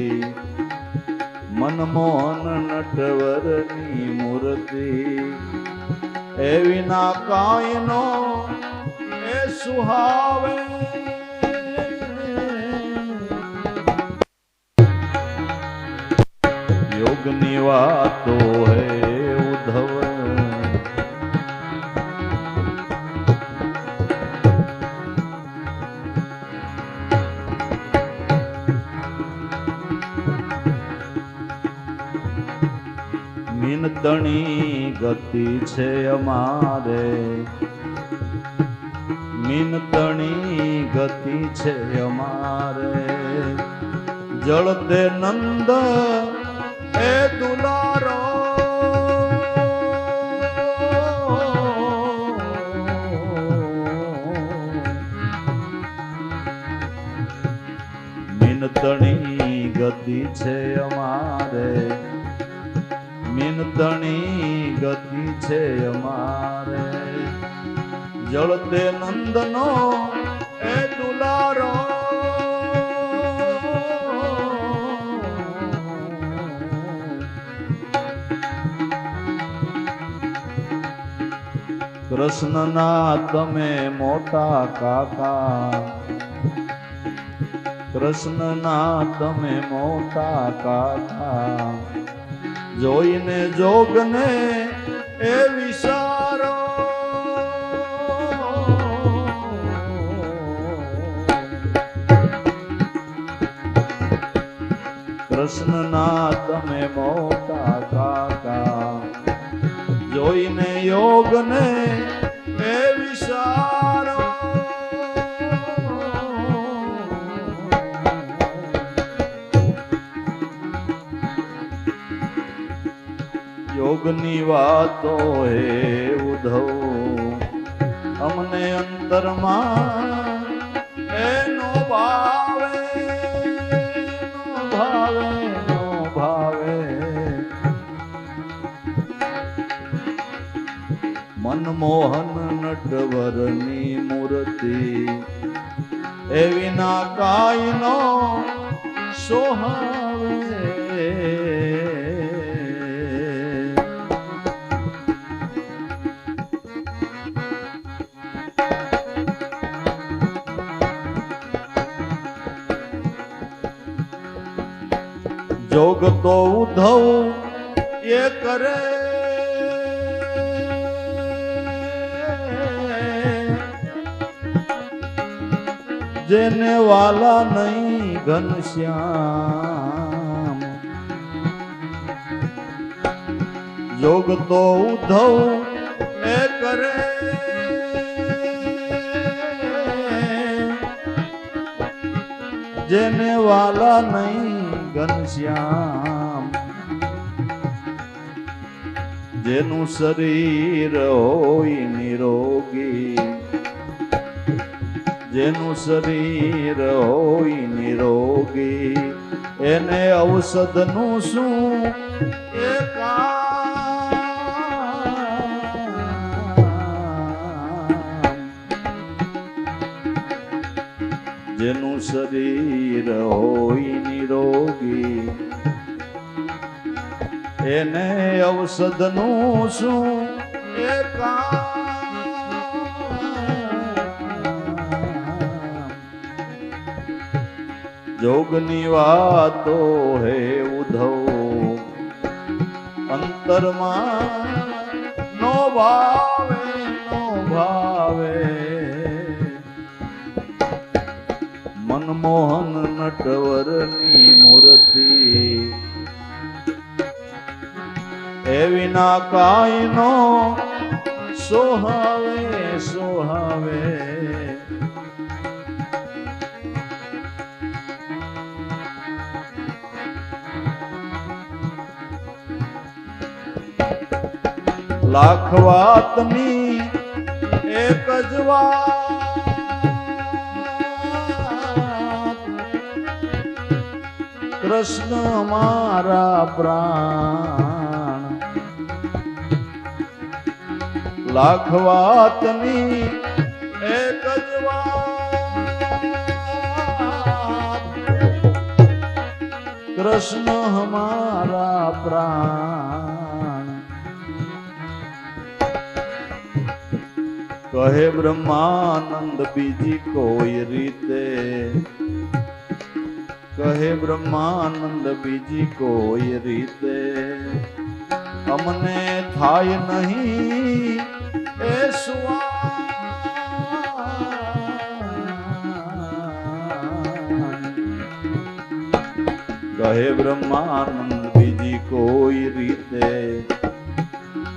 A: મનમોહન નટવરની મૂર્તિ, એ વિના કાંઈ નો એ સુહાવે. યોગની વાતો હે ઉદ્ધવ, મીનતણી ગતિ છે અમારે, મીનતણી ગતિ છે અમારે, જળતે નંદ એ દુલારો, મીનતણી ગતિ છે અમારે, મીનતણી ગતિ છે અમારે, જળતે નંદનો એ દુલારો, કૃષ્ણના તમે મોટા કાકા, કૃષ્ણના તમે મોટા કાકા, જોઈને જોગને એ વિચારો, કૃષ્ણના તમે મોટા કાકા, જોઈને યોગને એ વિચારો, યોગની વાતો હે ઉદ્ધવ, અમને અંતરમાં એનો ભાવે, નો ભાવે, નો ભાવે, મનમોહન નટવરની મૂર્તિ, એ વિના કાંઈ નો સોહાવે. જોગ તો ઉદ્ધવ એ કરે, જેને વાલા નહીં ઘનશ્યામ, જોગ તો ઉદ્ધવ એ કરે, જેને વાલા નહીં ઘનશ્યામ, જેનું શરીર હોય નિરોગી, જેનું શરીર હોય નિરોગી, એને ઔષધનું શું એ કામ, જેનું શરીર હોય નિરોગી, એને ઔષધનું શું એ કામ. જોગની વાતો હે ઉદ્ધવ, અંતરમાં નો ભાવે, નો ભાવે, મનમોહન નટવરની મૂર્તિ, એ વિના કાંઈ નો સોહાવે, સોહાવે. લાખ વાતની એક જ વાત, કૃષ્ણ મારા પ્રાણ, લાખ વાતની એક જ વાત, कृष्ण हमारा प्राण। कहे ब्रह्मानंद बीजी कोई रीते, कहे ब्रह्मानंद बीजी कोई रीते, अमने थाय नहीं ए कहे ब्रह्मानंद बीजी कोई रीते,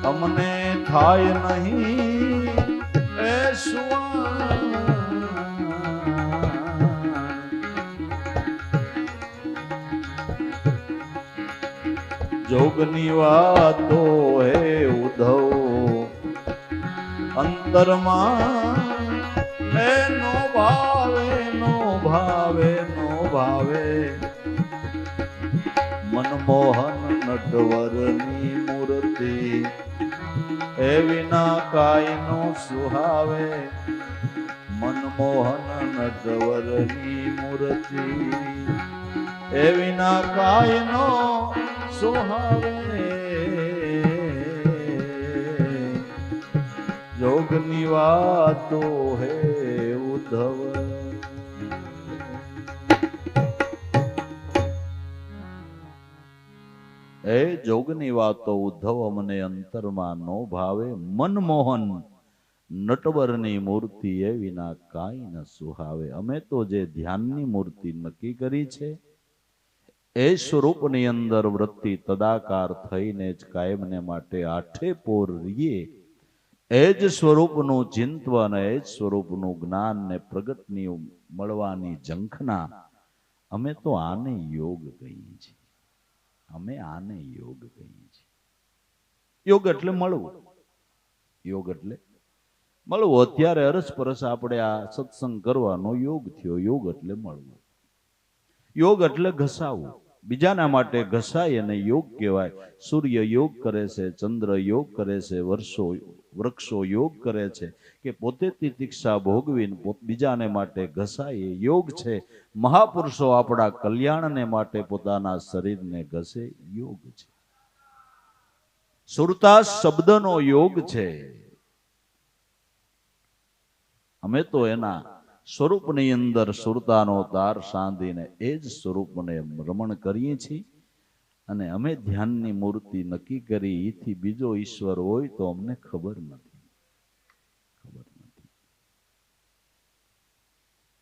A: अमने थाय नहीं ए जोगनी वातो है उद्धव अंतरमा, नो भावे नो भावे नो भावे, मनमोहन नटवरनी मूर्ति ए विना काई नो सुहावे, मनमोहन नटवरनी मूर्ति ए विना काई नो सुहावे। जोगनी वातो है उद्धव। ए जोगनी वातो उद्धव अमने अंतरमा नो भावे, मनमोहन नटवरनी मूर्ति ए विना काई न सुहावे। अमे तो जे ध्याननी मूर्ति नक्की करी छे ए स्वरूपनी अंदर वृत्ति तदाकार थईने ज कायમને માટે આઠે પોર રીએ, એ જ સ્વરૂપનું ચિંતન, એ જ સ્વરૂપનું જ્ઞાન ને પ્રગટની મળવાની ઝંખના, અમે તો આને યોગ કહીએ છીએ। અમે આને યોગ કહીએ છીએ। યોગ એટલે મળવું, યોગ એટલે મળવું। અત્યારે અરસપરસ આપણે આ સત્સંગ કરવાનો યોગ થયો। યોગ એટલે મળવું, યોગ એટલે ઘસાવું, બીજાના માટે ઘસાય અને યોગ કહેવાય। સૂર્ય યોગ કરે છે, ચંદ્ર યોગ કરે છે, વૃક્ષો યોગ કરે છે કે પોતે તિતિક્ષા ભોગવીને બીજાને માટે ઘસાય, યોગ છે। મહાપુરુષો આપણા કલ્યાણને માટે પોતાના શરીરને ઘસે, યોગ છે। સુરતા શબ્દનો યોગ છે। અમે તો એના સ્વરૂપની અંદર સુરતાનો તાર સાંધીને એ જ સ્વરૂપને રમણ કરીએ છીએ। અને અમે ધ્યાનની મૂર્તિ નક્કી કરી, એથી બીજો ઈશ્વર હોય તો અમને ખબર નથી, ખબર નથી।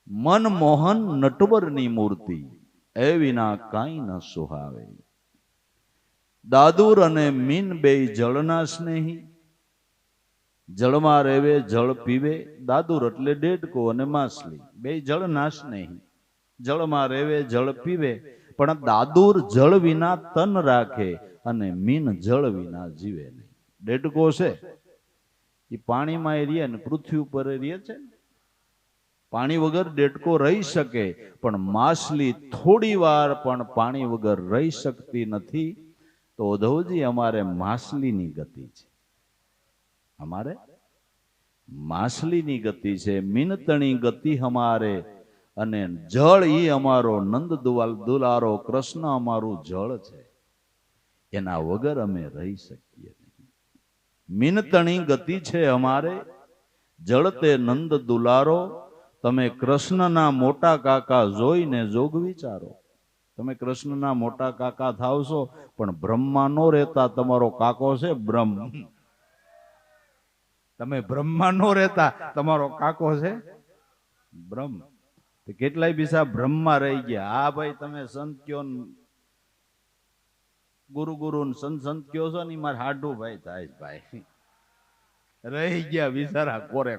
A: મનમોહન નટવરની મૂર્તિ એ વિના કાંઈ ન સુહાવે। દાદુર અને મીન બેય જળના સ્નેહી, જળમાં રહેવે જળ પીવે। દાદુર એટલે ડેડકો અને માછલી, બે જળના સ્નેહી, જળમાં રહેવે જળ પીવે। પણ દાદુર જળ વિના તન રાખે અને મીન જળ વિના જીવે નહીં। ડેડકો છે એ પાણીમાં રહે ને પૃથ્વી ઉપર રહે છે, પાણી વગર ડેડકો રહી શકે, પણ માછલી થોડી વાર પણ પાણી વગર રહી શકતી નથી। તો ઉદ્ધવજી અમારે માછલીની ગતિ છે, हमारे माछली नी गति से, मीनतणी गति हमारे, अने जल ई अमारो नंद दुलारो कृष्ण अमारू जल छे, एना वगर अमे रही सकीए नहीं। मीनतणी गति छे हमारे, जलते नंद दुलारो। तमे कृष्णना मोटा काका जोईने जोग विचारो। तमे कृष्णना मोटा काका थाव छो, पण ब्रह्मा नो रहता तमारो काको छे ब्रह्म। તમે બ્રહ્મા નો રહેતા, તમારો કાકો છે બ્રહ્મ। તો કેટલાય બીસા બ્રહ્મા રહી ગયા। હા ભાઈ, તમે સંત કયો, ગુરુ સંત કયો છો ને, મારે હાડું ભાઈ થાય ભાઈ, રહી ગયા બિચારા કોરે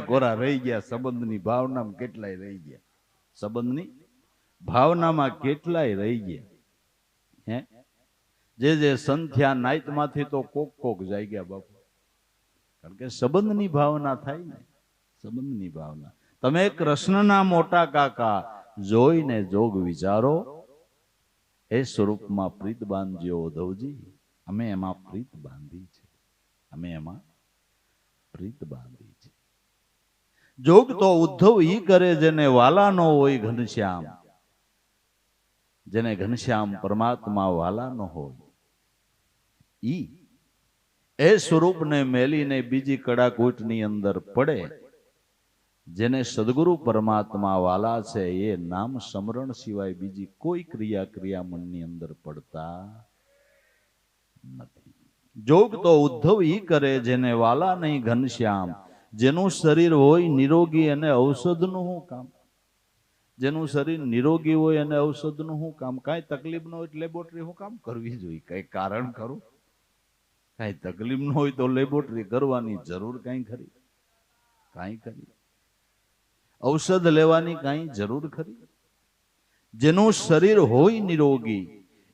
A: કોરા રહી ગયા। સંબંધની ભાવનામાં કેટલાય રહી ગયા, સંબંધની ભાવનામાં કેટલાય રહી ગયા। હે જે સંધ્યા નાઈટ માંથી તો કોક જાય ગયા બાપુ, કારણ કે સંબંધની ભાવના થાય ને, સંબંધની ભાવના। તમે કૃષ્ણના મોટા કાકા જોઈને જોગ વિચારો, એ સ્વરૂપમાં પ્રીત બાંધજો ઉદ્ધવજી। અમે એમાં પ્રીત બાંધી છે, અમે એમાં પ્રીત બાંધી છે। જોગ તો ઉદ્ધવ ઈ કરે જેને વાલા નો હોય ઘનશ્યામ। જેને ઘનશ્યામ પરમાત્મા વાલા ન હોય, એ સ્વરૂપને મેલીને બીજી કડાકૂટની અંદર પડે. જેને સદગુરુ પરમાત્મા વાલા છે એ નામ સ્મરણ સિવાય બીજી કોઈ ક્રિયામણની અંદર પડતા નથી. જોગ તો ઉદ્ધવ ઈ કરે જેને વાલા નહીં ઘનશ્યામ. જેનું શરીર હોય નિરોગી અને ઔષધનું શું કામ? જેનું શરીર નિરોગી હોય અને ઔષધનું શું કામ? કાંઈ તકલીફ ન હોય લેબોરેટરી શું કામ કરવી જોઈએ? કઈ કારણ ખરું? કાંઈ તકલીફ ન હોય તો લેબોરેટરી કરવાની જરૂર કાંઈ ખરી? કાંઈ ખરી? ઔષધ લેવાની કાંઈ જરૂર ખરી? જેનું શરીર હોય નિરોગી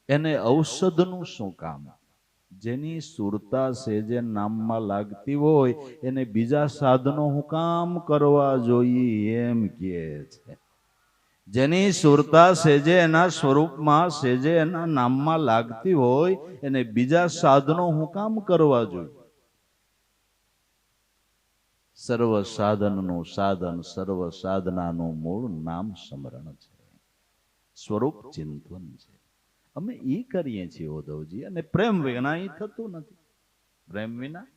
A: એને ઔષધનું શું કામ? જેની સુરતા સેજે નામમાં લાગતી હોય એને બીજા સાધનો હું કામ કરવા જોઈએ એમ કહે છે. જેની સુરતા સેજે એના સ્વરૂપમાં સેજે એના નામમાં લાગતી હોય એને બીજા સાધનો હું કામ કરવા જોઈએ? સર્વ સાધનનું સાધન, સર્વ સાધનાનું મૂળ નામ સ્મરણ છે, સ્વરૂપ ચિંતન છે. અમે ઈ કરીએ છીએ ઉદ્ધવજી, અને પ્રેમ વિના ઈ થતું નથી. પ્રેમ વિના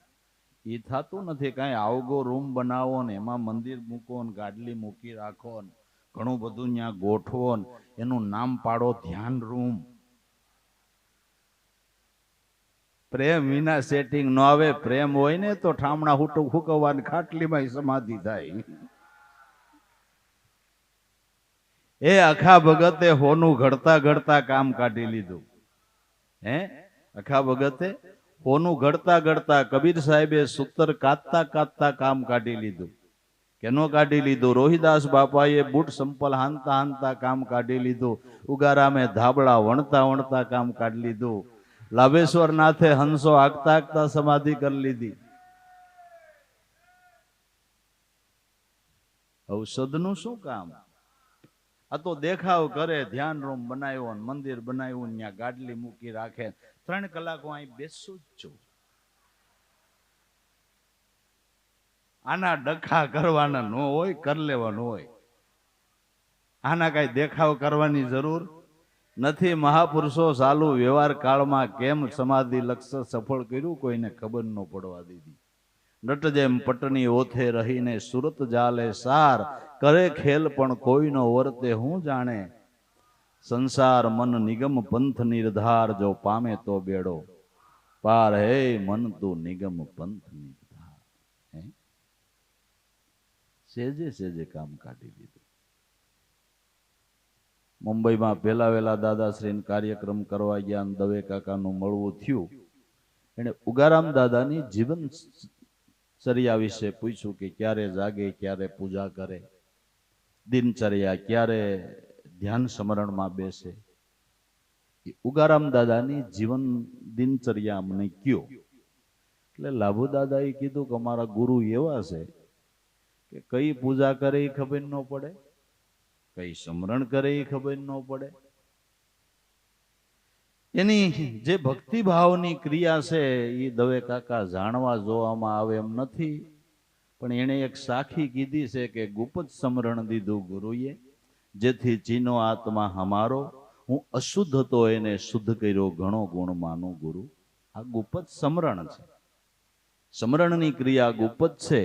A: ઈ થતું નથી. કાંઈ આવગો રૂમ બનાવો ને એમાં મંદિર મૂકો ને ગાડલી મૂકી રાખો ને ઘણું બધું ત્યાં ગોઠવો ને એનું નામ પાડો ધ્યાન રૂમ. પ્રેમ વિના સેટિંગ ન આવે. પ્રેમ હોય ને તો ઠામણા હુકવવાની ખાટલીમાં સમાધિ થાય. એ અખા ભગતે હોનું ઘડતા ઘડતા કામ કાઢી લીધું. અખા ભગતે હોનું ઘડતા ઘડતા કબીર સાહેબે સૂતર કાતતા કાતતા કામ કાઢી લીધું. કેનો કાઢી લીધું? રોહિદાસ બાપાએ બૂટ સંપલ હાંતા હાંતા કામ કાઢી લીધું. ઉગારામે ધાબળા વણતા વણતા કામ કાઢી લીધું. લાભેશ્વર નાથે હંસો આગતા આગતા સમાધિ કરી લીધી. ઔષધનું શું કામ? આ તો દેખાવ કરે. ધ્યાન રૂમ બનાવ્યો, મંદિર બનાવ્યું, ત્યાં ગાડલી મૂકી રાખે. 3 કલાક હું અહીં બેસું જ છું. આના ડખા કરવાના ન હોય, કરી લેવાનું હોય. આના કઈ દેખાવ કરવાની જરૂર નથી. મહાપુરુષો ચાલુ વ્યવહાર કાળમાં કેમ સમાધિ લક્ષ્ય સફળ કર્યું કોઈને ખબર ન પડવા દીધી. નટ જેમ પટની ઓથે રહીને સુરત જાલે સાર, કરે ખેલ પણ કોઈનો વર્તે હું જાણે. સંસાર મન નિગમ પંથ નિર્ધાર, જો પામે તો બેડો પાર. હે મન તું નિગમ પંથ નિર્ધાર. સેજે સેજે કામ કાઢી લીધું. મુંબઈમાં પેલા વેલા દાદાશ્રી કાર્યક્રમ કરવા ગયા, દવે કાકાનું મળવું થયું. એને ઉગારામ દાદાની જીવન ચર્યા વિશે પૂછ્યું કે ક્યારે જાગે, ક્યારે પૂજા કરે, દિનચર્યા, ક્યારે ધ્યાન સ્મરણમાં બેસે. ઉગારામ દાદાની જીવન દિનચર્યા અમને કયો. એટલે લાભુ દાદાએ કીધું કે અમારા ગુરુ એવા છે કે કઈ પૂજા કરે એ ખબર ન પડે, કઈ સ્મરણ કરે એ ખબર ન પડે. એની જે ભક્તિભાવની ક્રિયા છે એ દવે કાકા જાણવા જોવામાં આવે એમ નથી. પણ એણે એક સાખી કીધી છે કે ગુપ્ત સ્મરણ દીધું ગુરુએ, જેથી ચીનો આત્મા હમારો. હું અશુદ્ધ હતો એને શુદ્ધ કર્યો, ઘણો ગુણ માનું ગુરુ. આ ગુપ્ત સ્મરણ છે. સ્મરણની ક્રિયા ગુપ્ત છે.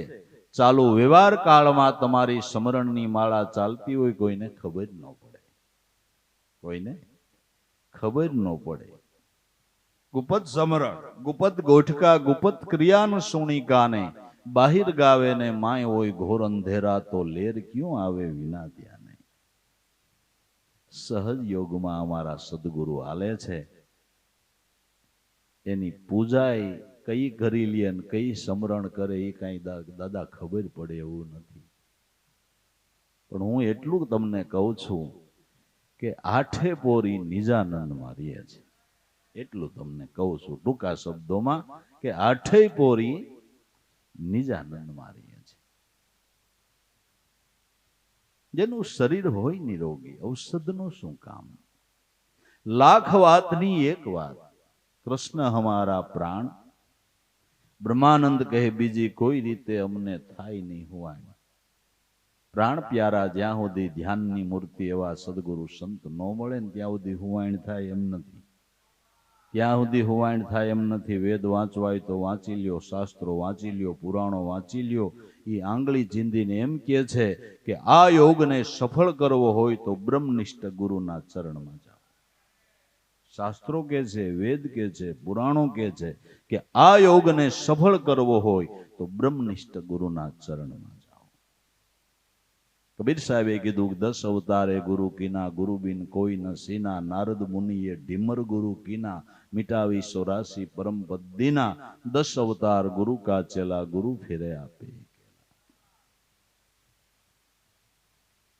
A: ચાલુ વ્યવહાર કાળમાં તમારી સ્મરણની માળા ચાલતી હોય કોઈને ખબર ન પડે, કોઈને ખબર ન પડે. ગુપ્ત સ્મરણ, ગુપ્ત ગોઠકા, ગુપ્ત ક્રિયાનું સુણી કાને. બાહિર ગાવે ને માય હોય ઘોર અંધેરા, તો લેર ક્યું આવે વિના ધ્યાને. સહજ યોગમાં અમારા સદગુરુ હાલે છે. એની પૂજા કઈ કરી લે ને કઈ સ્મરણ કરે એ કઈ દાદા ખબર પડે એવું નથી. પણ હું એટલું તમને કહું છું કે 8 પોરી નિજાનંદ મારીએ છે. એટલું તમને કહું છું ટૂંકા શબ્દોમાં કે 8 પોરી નિજાનંદ મારીએ છે. જેનું શરીર હોય નિરોગી, ઔષધનું શું કામ? લાખ વાતની એક વાત, કૃષ્ણ હમારા પ્રાણ. બ્રહ્માનંદ કહે બીજી કોઈ રીતે અમને થાય નહીં હુવાય. પ્રાણ પ્યારા જ્યાં સુધી ધ્યાનની મૂર્તિ એવા સદગુરુ સંત ન મળે ને ત્યાં સુધી હુવાણ થાય એમ નથી. ત્યાં સુધી હુવાણ થાય એમ નથી. વેદ વાંચવાય તો વાંચી લ્યો, શાસ્ત્રો વાંચી લ્યો, પુરાણો વાંચી લ્યો. એ આંગળી ચીંધીને એમ કહે છે કે આ યોગને સફળ કરવો હોય તો બ્રહ્મનિષ્ઠ ગુરુના ચરણમાં જાઓ. શાસ્ત્રો કે છે, વેદ કે છે, પુરાણો કે છે કે આ યોગને સફળ કરવો હોય તો બ્રહ્મનિષ્ઠ ગુરુના ચરણમાં જાઓ. કબીર સાહેબે કીધું 10 અવતારે ગુરુ કીના, ગુરુ બિન કોઈ ન સીના. નારદ મુનિએ ઢીમર ગુરુ કીના, મિટાવી 84 પરમ પદ્દીના. 10 અવતાર ગુરુ કા ચેલા, ગુરુ ફેરે આપે.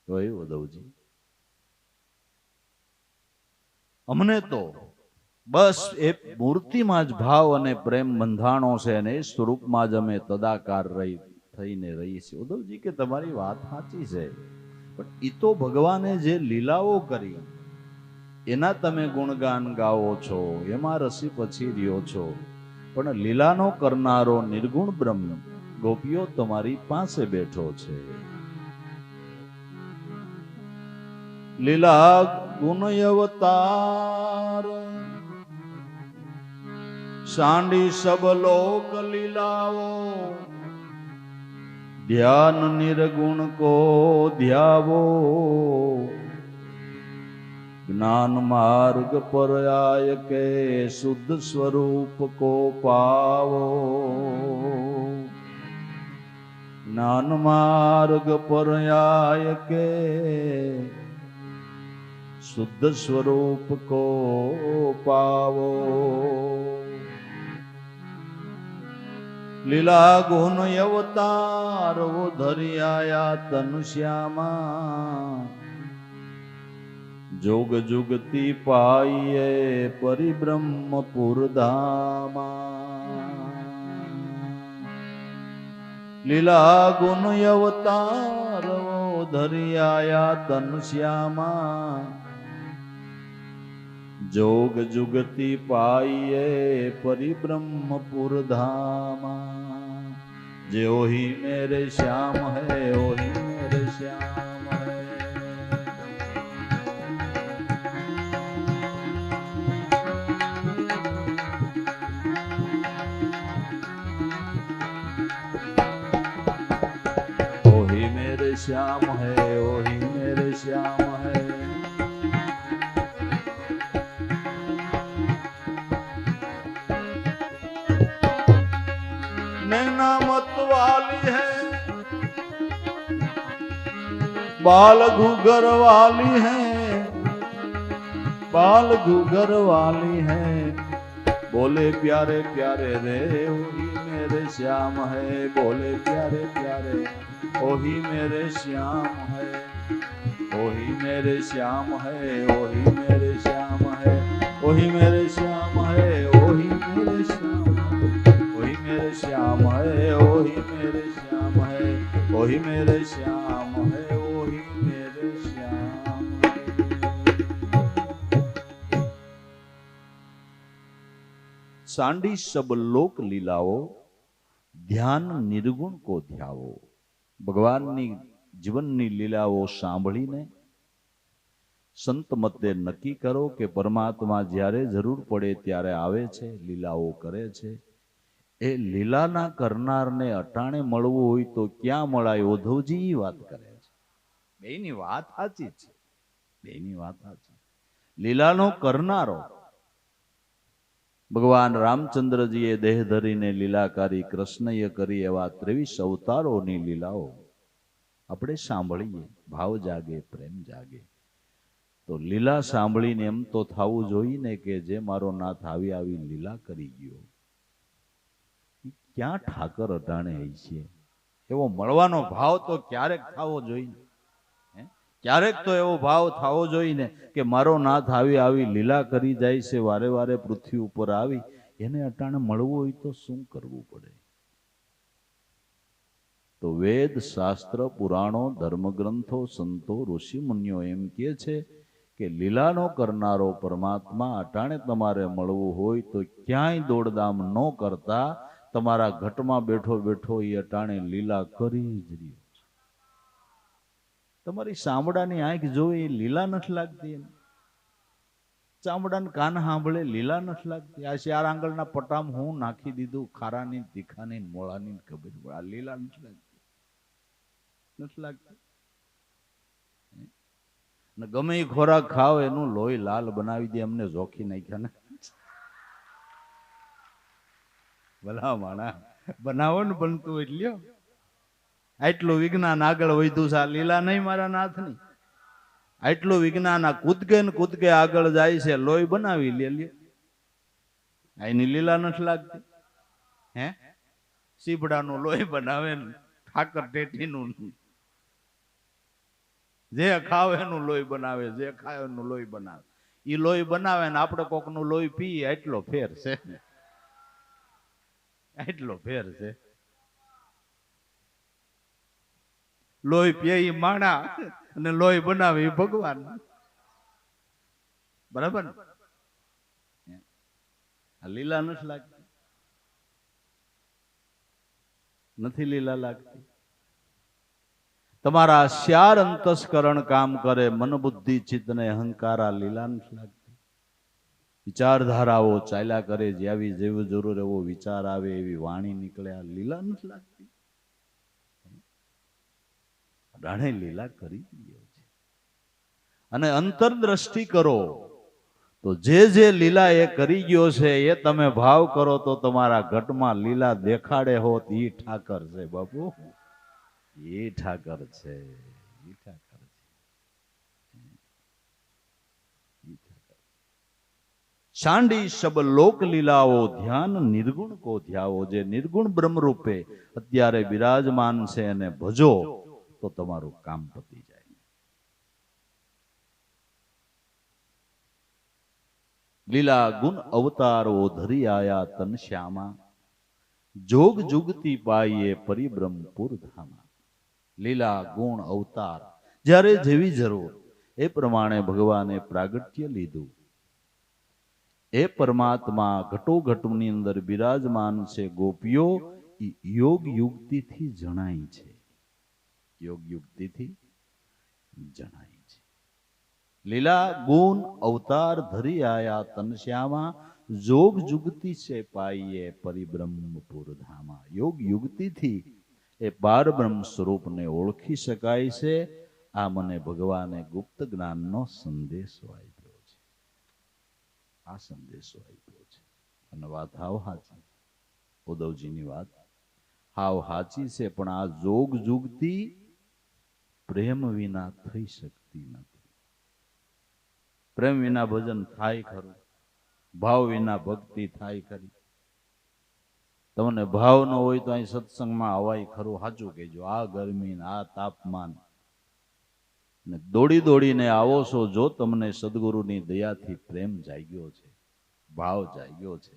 A: તો એ ઉદ્ધવજી અમને તો બસ એ મૂર્તિમાં જ ભાવ અને પ્રેમ બંધાણો છે અને એ સ્વરૂપમાં જ અમે તદાકાર થઈને રહીએ છીએ. ઉદ્ધવજી કે તમારી વાત સાચી છે, પણ એ તો ભગવાને જે લીલાઓ કરી એના તમે ગુણગાન ગાવો છો, એમાં રસી પછી રહ્યો છો. પણ લીલાનો કરનારો નિર્ગુણ બ્રહ્મ ગોપીઓ તમારી પાસે બેઠો છે. લીલા ગુણ અવતાર સાંડી સબ લોક લીલાઓ, ધ્યાન નિર્ગુણ કો ધ્યાવો. જ્ઞાન માર્ગ પર આય કે શુદ્ધ સ્વરૂપ કો પાવો. જ્ઞાન માર્ગ પર આય કે શુદ્ધ સ્વરૂપ કો પાવો. લીલા ગુણ અવતાર વો ધરી આયા તન શ્યામા. જોગ જુગતી પાઈએ પરિબ્રહ્મપુર ધામા. લીલા ગુણ અવતાર વો ધરી આયા તન શ્યામા. જોગ જુગતી પાઈએ परिब्रह्मपुर धामा. जे ओही मेरे श्याम है, ओही मेरे श्याम है. ओही मेरे श्याम है, ओही मेरे श्याम है. नैना मत वाली है, बाल घूगर वाली है, बाल घूगर वाली है. बोले प्यारे प्यारे रे वही मेरे श्याम है. बोले प्यारे प्यारे वही मेरे श्याम है. वही मेरे श्याम है, वही मेरे श्याम है. वही मेरे श्याम है, वही मेरे श्याम है. वही मेरे श्याम है, वही मेरे श्याम है. वही मेरे श्याम है, वही मेरे श्याम है. सांडी सब लोक लीलाओ, ध्यान निर्गुण को ध्यावो. ભગવાનની જીવનની લીલાઓ સાંભળીને સંત મતે નક્કી કરો કે પરમાત્મા જ્યારે જરૂર પડે ત્યારે આવે છે, લીલાઓ કરે છે. એ લીલાના કરનારને અટાણે મળવું હોય તો ક્યાં મળાય? ઉદ્ધવજી વાત કરે છે. બેની વાત સાચી છે, બેની વાત સાચી. લીલાનો કરનારો ભગવાન રામચંદ્રજીએ દેહ ધરીને લીલાકારી કૃષ્ણએ કરી એવા 23 અવતારોની લીલાઓ આપણે સાંભળીએ, ભાવ જાગે, પ્રેમ જાગે. તો લીલા સાંભળીને એમ તો થવું જોઈએ ને કે જે મારો નાથ આવી આવી લીલા કરી ગયો. ક્યાં ઠાકર અટાણે હોય છે? એવો મળવાનો ભાવ તો ક્યારેક થવો જોઈએ. ક્યારેક તો એવો ભાવ થવો જોઈએ ને કે મારો નાથ આવી આવી લીલા કરી જાય છે, વારે વારે પૃથ્વી ઉપર આવી, એને અટાણે મળવું હોય તો શું કરવું પડે? તો વેદ, શાસ્ત્ર, પુરાણો, ધર્મગ્રંથો, સંતો, ઋષિ મુનિઓ એમ કહે છે કે લીલાનો કરનારો પરમાત્મા અટાણે તમારે મળવું હોય તો ક્યાંય દોડધામ ન કરતા તમારા ઘટમાં બેઠો બેઠો એ અટાણે લીલા કરી જ રહ્યો છે. તમારી ચામડાની આંખ જોઈ લીલા નથી લાગતી એને? ચામડાના કાન સાંભળે લીલા નથી લાગતી? આ 4 આંગળના પટામ હું નાખી દીધું ખારાની તીખાની મોળાની ખબર પડે, આ લીલા નથી લાગતી? નથી લાગતી. ને ગમે એ ખોરાક ખાવ એનું લોહી લાલ બનાવી દે, અમને જોખી નાખ્યા ને. ભલા માણા બનાવો ને બનતું એટલે આટલું વિજ્ઞાન આગળ વધ્યું છે, આ લીલા નહીં મારા નાથની. આટલું વિજ્ઞાન આ કૂદકે ને કૂદકે આગળ જાય છે, લોહી બનાવી લે. એની લીલા નથી લાગતી? હે સીબડાનું લોહી બનાવે ને ઠાકર ટેટીનું, જે ખાવ એનું લોહી બનાવે, જે ખાય એનું લોહી બનાવે. ઈ લોહી બનાવે ને આપણે કોકનું લોહી પીએ, એટલો ફેર છે, એટલો ફેર છે. લોહી પીએ ઈ માણા અને લોહી બનાવે ઈ ભગવાન. બરાબર ને? આ લીલા નથી લાગતી? નથી લીલા લાગતી. તમારા 4 અંતસ્કરણ કામ કરે, મન બુદ્ધિ ચિત્ત ને અહંકાર, આ લીલા નથી લાગતી? વિચારધારાઓ ચાલ્યા કરે, જેવી જેવું જરૂર એવો વિચાર આવે, એવી વાણી નીકળે, આ લીલા નથી લાગતી? રાણે લીલા કરી ગયો છે. અને અંતરદ્રષ્ટિ કરો તો જે લીલા એ કરી ગયો છે એ તમે ભાવ કરો તો તમારા ઘટમાં લીલા દેખાડે હોત, ઈ ઠાકર છે બાપુ, એ ઠાકર છે, એ ઠાકર છે. શાંડી શબ લોક લીલાઓ ધ્યાન નિર્ગુણ કો ધ્યાવો. જે નિર્ગુણ બ્રહ્મ રૂપે અત્યારે બિરાજમાન છે એને ભજો તો તમારું કામ પતી જાય. લીલા ગુણ અવતારો ધરી આયા તન શ્યામા, જોગ જુગતી પાઈએ પરિબ્રહ્મપુર ધામા. લીલા ગુણ અવતાર જ્યારે જેવી જરૂર એ પ્રમાણે ભગવાને પ્રાગટ્ય લીધું. એ પરમાત્મા ઘટોઘટની અંદર બિરાજમાન છે. ગોપીઓ યોગ યુક્તિથી જણાય છે, યોગ યુક્તિથી જણાય છે. લીલા ગુણ અવતાર ધરી આયા તન શ્યામા, જોગ જુગતી છે પાઈએ પરિબ્રહ્મપુર ધામા. યોગ યુક્તિથી એ પાર બ્રહ્મ સ્વરૂપને ઓળખી શકાય છે. આ મને ભગવાને ગુપ્ત જ્ઞાનનો સંદેશો આપ્યો છે, આ સંદેશો આપ્યો છે. અને વાત હાવ હાચી, ઉદ્ધવજીની વાત હાવ હાચી છે. પણ આ જોગ જુગતી પ્રેમ વિના થઈ શકતી નથી. પ્રેમ વિના ભજન થાય ખરું? ભાવ વિના ભક્તિ થાય ખરી? તમને ભાવ ન હોય તો અહીં સત્સંગમાં અવાય ખરું? સાચું કહેજો. આ ગરમી આ તાપમાન ને દોડી દોડીને આવો છો, જો તમને સદગુરુની દયાથી પ્રેમ જાગ્યો છે, ભાવ જાગ્યો છે,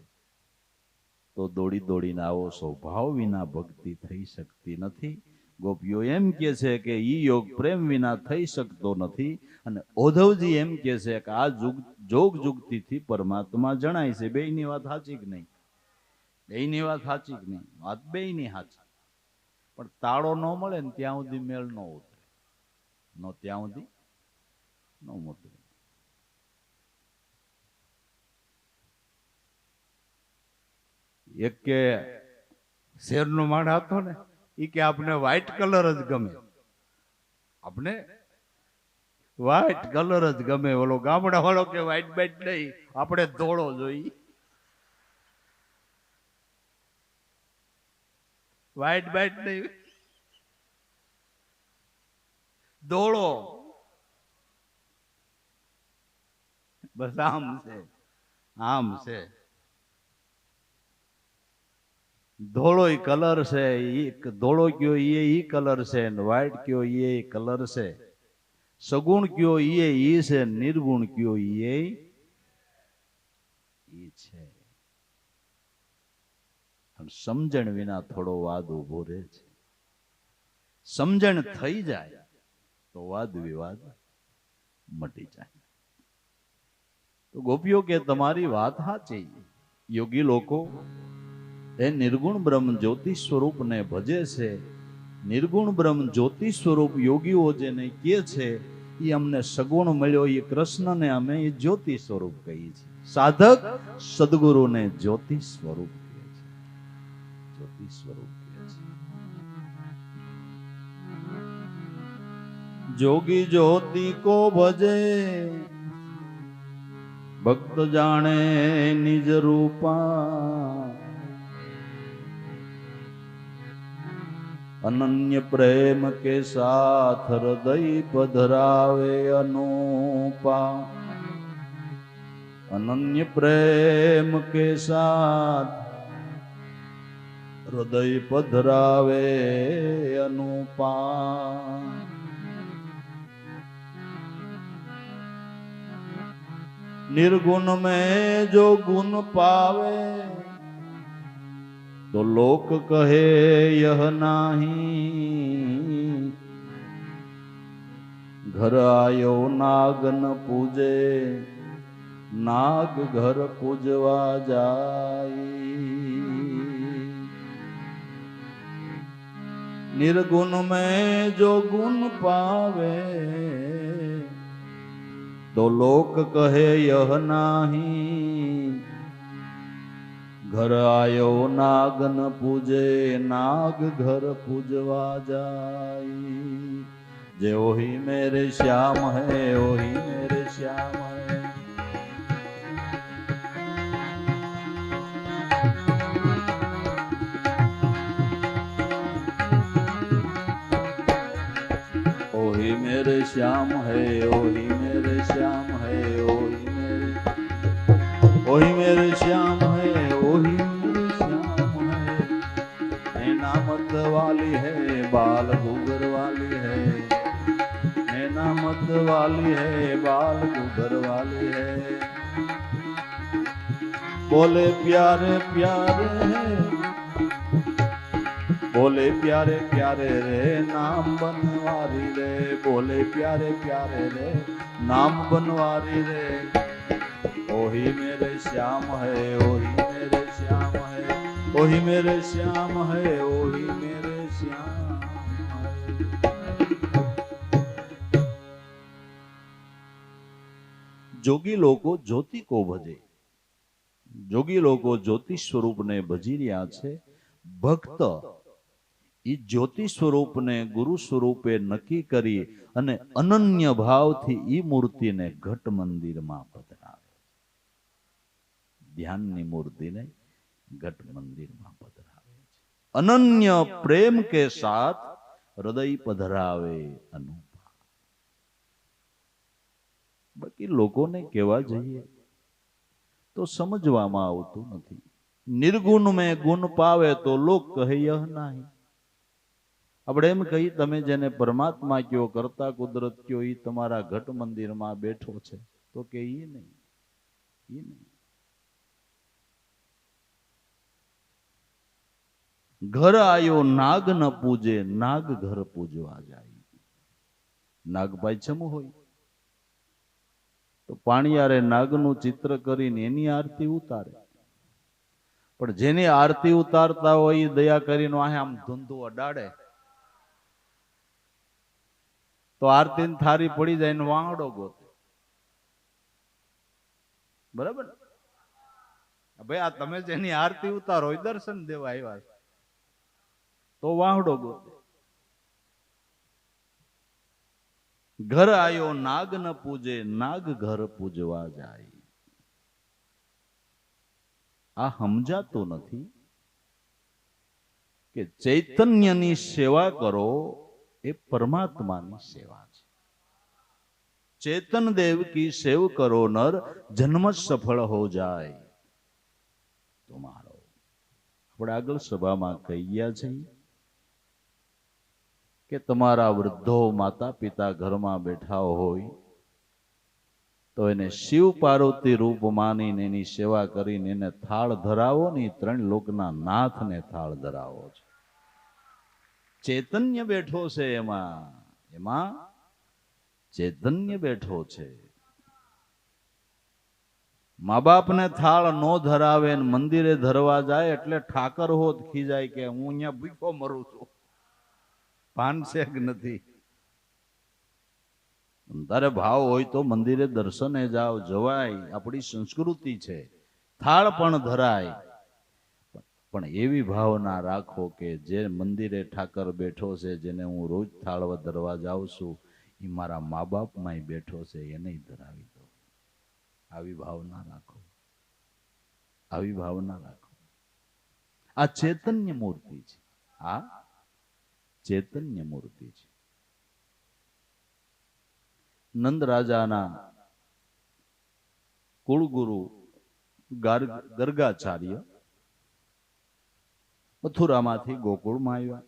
A: તો દોડી દોડીને આવો છો. ભાવ વિના ભક્તિ થઈ શકતી નથી. ગોપીઓ એમ કે છે કે ઈ યોગ પ્રેમ વિના થઈ શકતો નથી. અને ઉદ્ધવજી એમ કે છે કે આ જોગ જુગતીથી પરમાત્મા જણાય છે. બેયની વાત સાચી કે નહીં? બેયની વાત સાચી કે નહીં? વાત બેયની સાચી. પણ તાળો ન મળે ને ત્યાં સુધી મેળ ન ઉતરે, ત્યાં સુધી ન ઉતરે. એક કે શેરનો માળ હતો ને, ઈ કે આપણે વ્હાઈટ કલર જ ગમે, આપણે વ્હાઈટ કલર જ ગમે. ઓલો ગામડા વાળો કે વ્હાઈટ બાઈટ નહીં, આપણે ધોળો જોઈ. વ્હાઈટ બાઈટ નહીં, ધોળો. બસ આમ છે, આમ છે. ધોળો કલર છે, ધોળો કયો ઈ કલર છે, વ્હાઈટ કયો ઈ કલર છે, સગુણ કયો ઈ છે, નિર્ગુણ કયો ઈ છે. સમજણ વિના થોડો વાદ ઉભો રહે છે. સમજણ થઈ જાય તો વાદ વિવાદ મટી જાય. તો ગોપીઓ કે તમારી વાત સાચી. યોગી લોકો એ નિર્ગુણ બ્રહ્મ જ્યોતિ સ્વરૂપને ભજે છે. નિર્ગુણ બ્રહ્મ જ્યોતિ સ્વરૂપ યોગીઓ જેને કહે છે એ અમને સગુણ મળ્યો, એ કૃષ્ણને અમે એ જ્યોતિ સ્વરૂપ કહીએ છીએ. સાધક સદગુરુને જ્યોતિ સ્વરૂપ કહે છે. જ્યોતિ સ્વરૂપ કહે છે. જોગી જ્યોતિ કો ભજે ભક્ત જાણે નિજ રૂપા, अनन्य प्रेम के साथ हृदय पधरावे अनुपा, अनन्य प्रेम के साथ हृदय पधरावे अनुपा. निर्गुण में जो गुण पावे तो लोक कहे यह नाही, घर आयो नाग न पूजे नाग घर पूजवा जाई. निर्गुण में जो गुण पावे तो लोक कहे यह नाही, घर आयो नाग न पूजे नाग घर पूजवा जाई. जे ओही मेरे श्याम है ओही मेरे श्याम है, ओही मेरे श्याम है ओही मेरे श्याम है, ओही मेरे श्याम है ओही मेरे श्याम है. नैना मत वाली है बाल घूगर वाली है, नैना मत वाली है बाल घूगर वाली है. बोले प्यारे प्यारे है बोले प्यारे प्यारे रे नाम बनवारी रे, बोले प्यारे प्यारे रे नाम बनवारी रे. ओही मेरे श्याम है ओही मेरे श्याम है, ओही मेरे श्याम है ओही मेरे श्याम है. जोगी लोको ज्योति को भजे, जोगी लोको ज्योति स्वरूप ने भजी રહ્યા છે. ભક્ત એ જ્યોતિ સ્વરૂપને ગુરુ સ્વરૂપે નક્કી કરી અને અનન્ય ભાવથી એ મૂર્તિને ઘટ મંદિરમાં પધરાવે. ધ્યાનની મૂર્તિને ઘટ મંદિરમાં પધરાવે છે. અનન્ય પ્રેમ કે સાથ હૃદય પધરાવે અનુપા. બાકી લોકોને કહેવા જઈએ તો સમજવામાં આવતું નથી. નિર્ગુણ મેં ગુણ પાવે તો લોક કહે યહ નહીં. આપણે એમ કહી તમે જેને પરમાત્મા કયો કરતા કુદરત કયો એ તમારા ઘટ મંદિરમાં બેઠો છે તો કે એ નહીં, એ નહીં. ઘર આયો નાગ ન પૂજે નાગ ઘર પૂજવા જાય. નાગભાઈ ચમ હોય તો પાણીયારે નાગનું ચિત્ર કરીને એની આરતી ઉતારે, પણ જેની આરતી ઉતારતા હોય એ દયા કરીને આમ ધૂંધું અડાડે તો આરતી થારી પડી જાય ને વાંગડો ગોતે. બરાબર? ભાઈ આ તમે જેની આરતી ઉતારો એ દર્શન દેવા આવ્યા છે તો વાંગડો ગોતે. ઘર આયો નાગ ન પૂજે નાગ ઘર પૂજવા જાય. આ સમજાતું નથી કે ચૈતન્યની સેવા કરો એ પરમાત્માની સેવા છે. चेतन देव की सेव करो नर जन्म सफल हो जाए तुम्हारो. આપણે આગળ સભામાં કહી ગયા છે કે તમારા વૃદ્ધો માતા પિતા ઘરમાં બેઠા હોય તો એને શિવ પાર્વતી રૂપ માનીને એની સેવા કરીને એને થાળ ધરાવો ને. ત્રણ લોકના નાથને થાળ ધરાવો છે. ચૈતન્ય બેઠો છે એમાં, એમાં ચૈતન્ય બેઠો છે. મા બાપને થાળ નો ધરાવે ને મંદિરે ધરવા જાય એટલે ઠાકર હોત ખીજાય કે હું અહીંયા ભૂખો મરું છું. ભાન છે કે નથી? તારે ભાવ હોય તો મંદિરે દર્શને જાઓ, જવાય, આપણી સંસ્કૃતિ છે, થાળ પણ ધરાય, પણ એવી ભાવના રાખો કે જે મંદિરે ઠાકર બેઠો છે, જેને હું રોજ થાળ ધરવા જાઉં છું, એ મારા મા બાપમાંય બેઠો છે, એને ધરાવી દો. આવી ભાવના રાખો, આવી ભાવના રાખો. આ ચૈતન્ય મૂર્તિ છે, આ ચૈતન્ય મૂર્તિ છે. નંદ રાજાના કુળગુરુ ગર્ગાચાર્ય મથુરામાંથી ગોકુળમાં આવ્યા.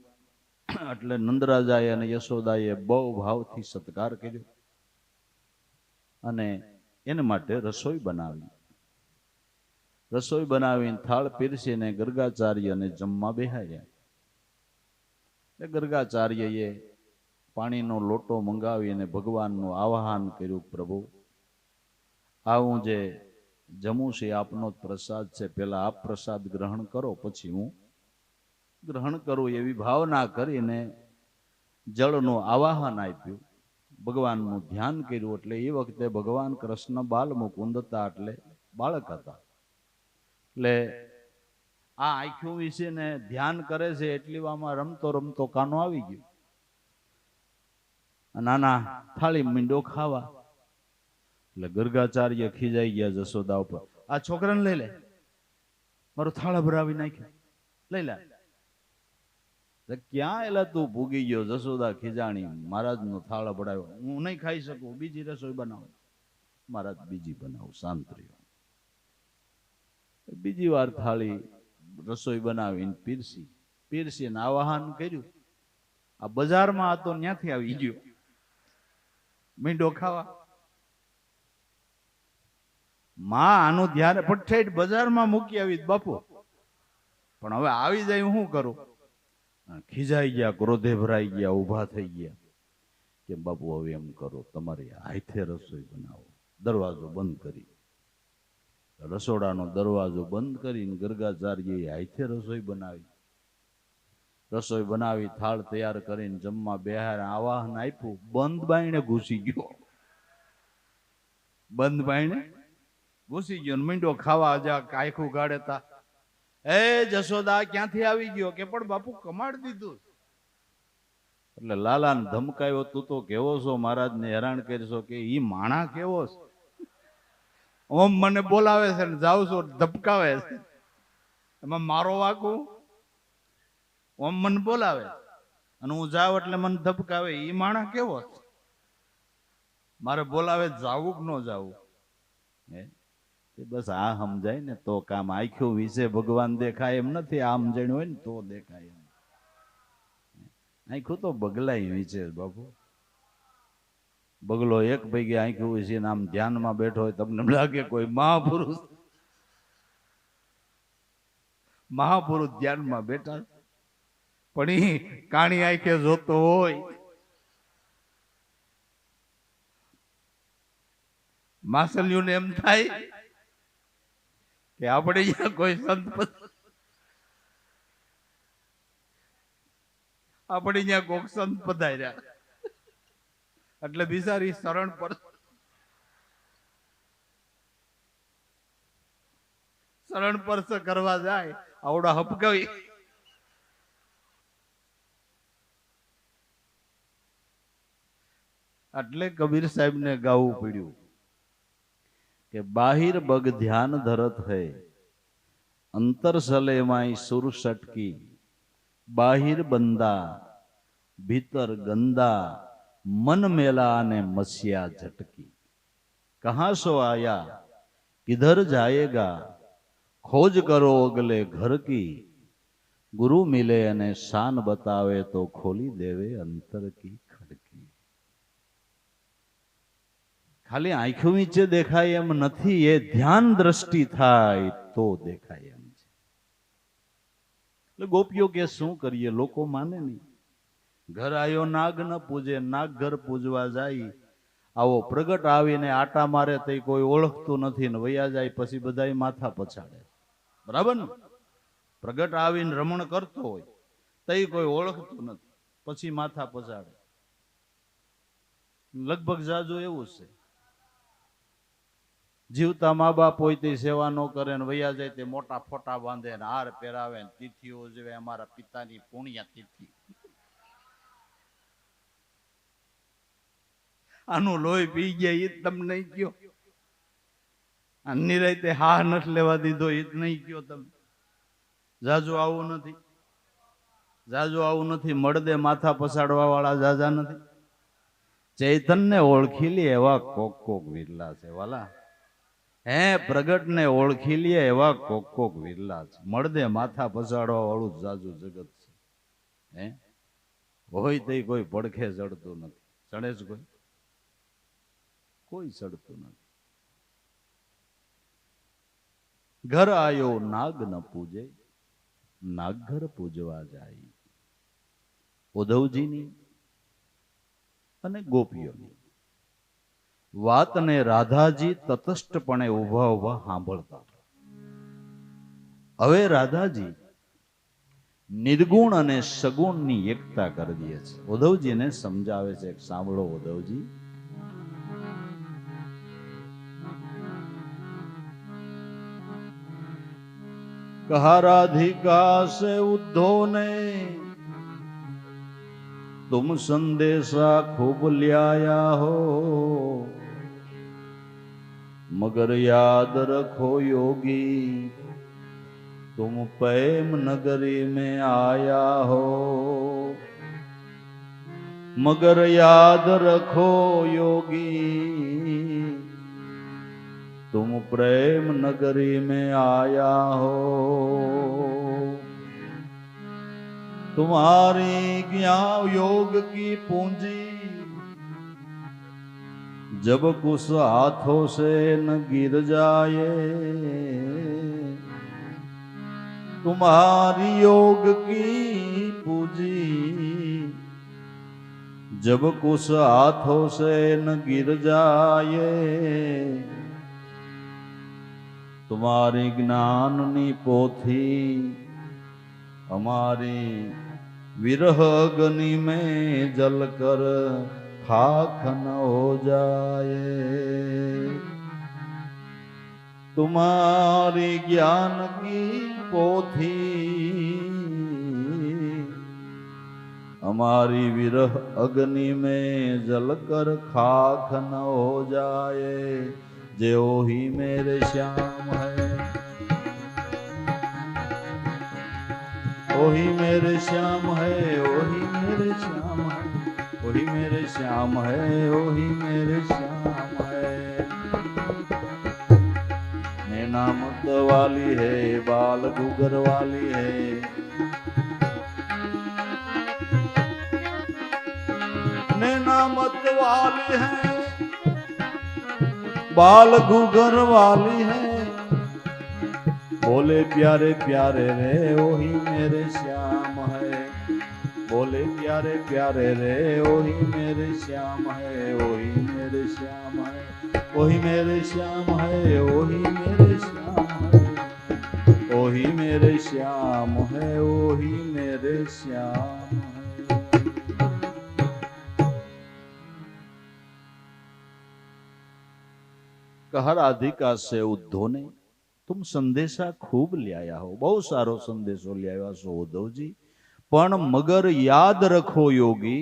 A: એટલે નંદરાજાએ અને યશોદાએ બહુ ભાવથી સત્કાર કર્યો અને એને માટે રસોઈ બનાવી. રસોઈ બનાવીને થાળ પીરસીને ગર્ગાચાર્યને જમવા બેહાડ્યા. એટલે ગર્ગાચાર્યએ પાણીનો લોટો મંગાવીને ભગવાનનું આવાહન કર્યું, પ્રભુ આ હું જે જમું છે આપનો જ પ્રસાદ છે, પેલા આપ પ્રસાદ ગ્રહણ કરો, પછી હું ગ્રહણ કરું. એવી ભાવના કરીને જળનું આવાહન આપ્યું, ભગવાનનું ધ્યાન કર્યું. એટલે એ વખતે ભગવાન કૃષ્ણ બાલ મુકુંદ હતા, એટલે બાળક હતા. એટલે આ આંખો વિશે ને ધ્યાન કરે છે, એટલી વામાં રમતો રમતો કાનો આવી ગયો. નાના થાળી મીંડો ખાવા. એટલે ગર્ગાચાર્ય ખીજાઈ ગયા જશોદા ઉપર, આ છોકરાને લઈ લે, મારો થાળ ભરાવી નાખ્યો, લઈ લે. ક્યાં એલા તું ભૂગી ગયો? જશોદા ખીજાણી, મહારાજ નો થાળ ભરાવ્યો, હું નહીં ખાઈ શકું, બીજી રસોઈ બનાવો. મહારાજ બીજી બનાવો, શાંત રહ્યો. બીજી વાર થાળી રસોઈ બનાવીને પીરસીને આવાહન કર્યું. આ બજારમાં હતો, ત્યાંથી આવી ગયો મીંડો ખાવા. માં આનું ધ્યાન પઠેઠ બજારમાં મૂકી આવી બાપુ, પણ હવે આવી જાય હું કરું? ખીજાઈ ગયા, ક્રોધે ભરાઈ ગયા, ઊભા થઈ ગયા કે બાપુ હવે એમ કરો, તમારી હાથે રસોઈ બનાવો. દરવાજો બંધ કરી, રસોડાનો દરવાજો બંધ કરીને ગર્ગાચાર્યએ હાથે રસોઈ બનાવી. રસોઈ બનાવી, થાળ તૈયાર કરીને જમવા બેહાર આવાહન આપ્યું. બંધ બાયણે ઘૂસી ગયો, બંધ બાયણે ઘૂસી ગયો. મીંડો ખાવા જા કાયખું ગાડેતા, એ જશોદા ક્યાંથી આવી ગયો? કે પણ બાપુ કમાડ દીધું. એટલે લાલાને ધમકાયો, તું તો કેવો છો, મહારાજને હેરાન કરશો. કે ઈ માણા કેવો છે, ઓમ મને બોલાવે છે ને જાઉં છું ધબકાવે છે, એમાં મારો વાકું? ઓમ મને બોલાવે અને હું જાઉં એટલે મને ધબકાવે, ઈ માણા કેવો છે? મારે બોલાવે જાવું કે ન જાવું? બસ આ સમજાય ને તો કામ. આંખો વિશે ભગવાન દેખાય એમ નથી, આ સમજણ હોય ને તો દેખાય એમ. આંખો તો બગલાય વિશે બાપુ. બગલો એક ભેગી આંખો વિશે આમ ધ્યાનમાં બેઠો હોય, તમને લાગે કોઈ મહાપુરુષ ધ્યાનમાં બેઠા, પણ ઈ કાણી આંખે જોતો હોય. માસલ્યુને એમ થાય કે આપણે અહીંયા કોઈ સંત, આપણે અહીંયા કોક સંત પધાર્યા, એટલે બિચારી શરણ પરસ કરવા જાય, આવડા હપકાવી. એટલે કબીર સાહેબ ને ગાવું પડ્યું કે બાહિર બગ ધ્યાન ધરત હૈ, અંતર સલે માય સુર સટકી, બાહિર બંદા ભીતર ગંદા, મન મેલા ને મસ્યા ઝટકી. કહા સો આયા કિધર જાયેગા, ખોજ કરો અગલે ઘર કી, ગુરુ મિલે અને શાન બતાવે તો ખોલી દેવે અંતર કી ખડકી. ખાલી આંખો નીચે દેખાય એમ નથી, એ ધ્યાન દ્રષ્ટિ થાય તો દેખાય એમ છે. એટલે ગોપીઓ કે શું કરીએ, લોકો માને નહીં. ઘર આયો નાગ ન પૂજે, નાગ ઘર પૂજવા જાય. આવો પ્રગટ આવીને આટા મારે તો કોઈ ઓળખતું નથી ને વયા જાય, પછી બધા માથા પછાડે. બરાબર ને? પ્રગટ આવીને રમણ કરતો હોય તો કોઈ ઓળખતું નથી. પછી માથા પછાડે. લગભગ જાજુ એવું છે. જીવતા મા બાપ હોય તે સેવા ન કરે ને વૈયા જાય તે મોટા ફોટા બાંધે ને હાર પહેરાવે ને તિથિઓ ઉજવે, અમારા પિતાની પુણ્ય તિથિ. આનું લોહી પી ગયા એ તમને નહીં કયો. આ નિરાતે હા નથી લેવા દીધો એ નહીં કયો તમે. જાજુ આવું નથી, જાજુ આવું નથી. મળદે માથા પસાડવા વાળા જાજા નથી. ચૈતન્ય ઓળખી લે એવા કોક કોક વિરલા છે વાલા. હે પ્રગટ ને ઓળખી લે એવા કોક કોક વિરલા છે. મળદે માથા પસાડવા વાળું જાજુ જગત છે. હે હોય તે કોઈ પડખે ચડતું નથી. ચડે જ કોઈ ચડતું નથી. ઘર આયો નાગ ન પૂજે, નાગ ઘર પૂજવા જાય. ઉદ્ધવજીની અને ગોપીઓની વાતને રાધાજી તટસ્થપણે ઉભા ઉભા સાંભળતા. હવે રાધાજી નિર્ગુણ અને સગુણની એકતા કરી દે છે. ઉદ્ધવજીને સમજાવે છે. સાંભળો ઉદ્ધવજી. कहा राधिका से उद्धव ने तुम संदेशा खूब लिया हो, मगर याद रखो योगी तुम प्रेम नगरी में आया हो, मगर याद रखो योगी तुम प्रेम नगरी में आया हो, तुम्हारी ज्ञान योग की पूंजी जब कुछ हाथों से न गिर जाए, तुम्हारी योग की पूंजी जब कुछ हाथों से न गिर जाए, तुम्हारी ज्ञाननी पोथी हमारी विरह अग्नि में जलकर खाक न हो जाए, तुम्हारी ज्ञान की पोथी हमारी विरह अग्नि में जलकर खाक न हो जाए, जो ही मेरे श्याम है ओही मेरे श्याम है, ओही मेरे श्याम है, ओही मेरे श्याम है, ओही मेरे श्याम है। नैना मत वाली है, बाल घुघर वाली है, नैना मत वाली है, बाल घुघर वाली है, बोले प्यारे प्यारे रे ओही मेरे श्याम है, बोले प्यारे प्यारे रे ओही मेरे श्याम है, ओही मेरे श्याम है, ओही मेरे श्याम है, ओही मेरे श्याम है, ओही मेरे श्याम है, ओही मेरे श्याम है। कहा राधिका से उद्धव ने तुम संदेशा खूब लाया हो, बहुत सारो संदेशो लाया છો ઉદ્ધવજી, પણ મગર યાદ રખો યોગી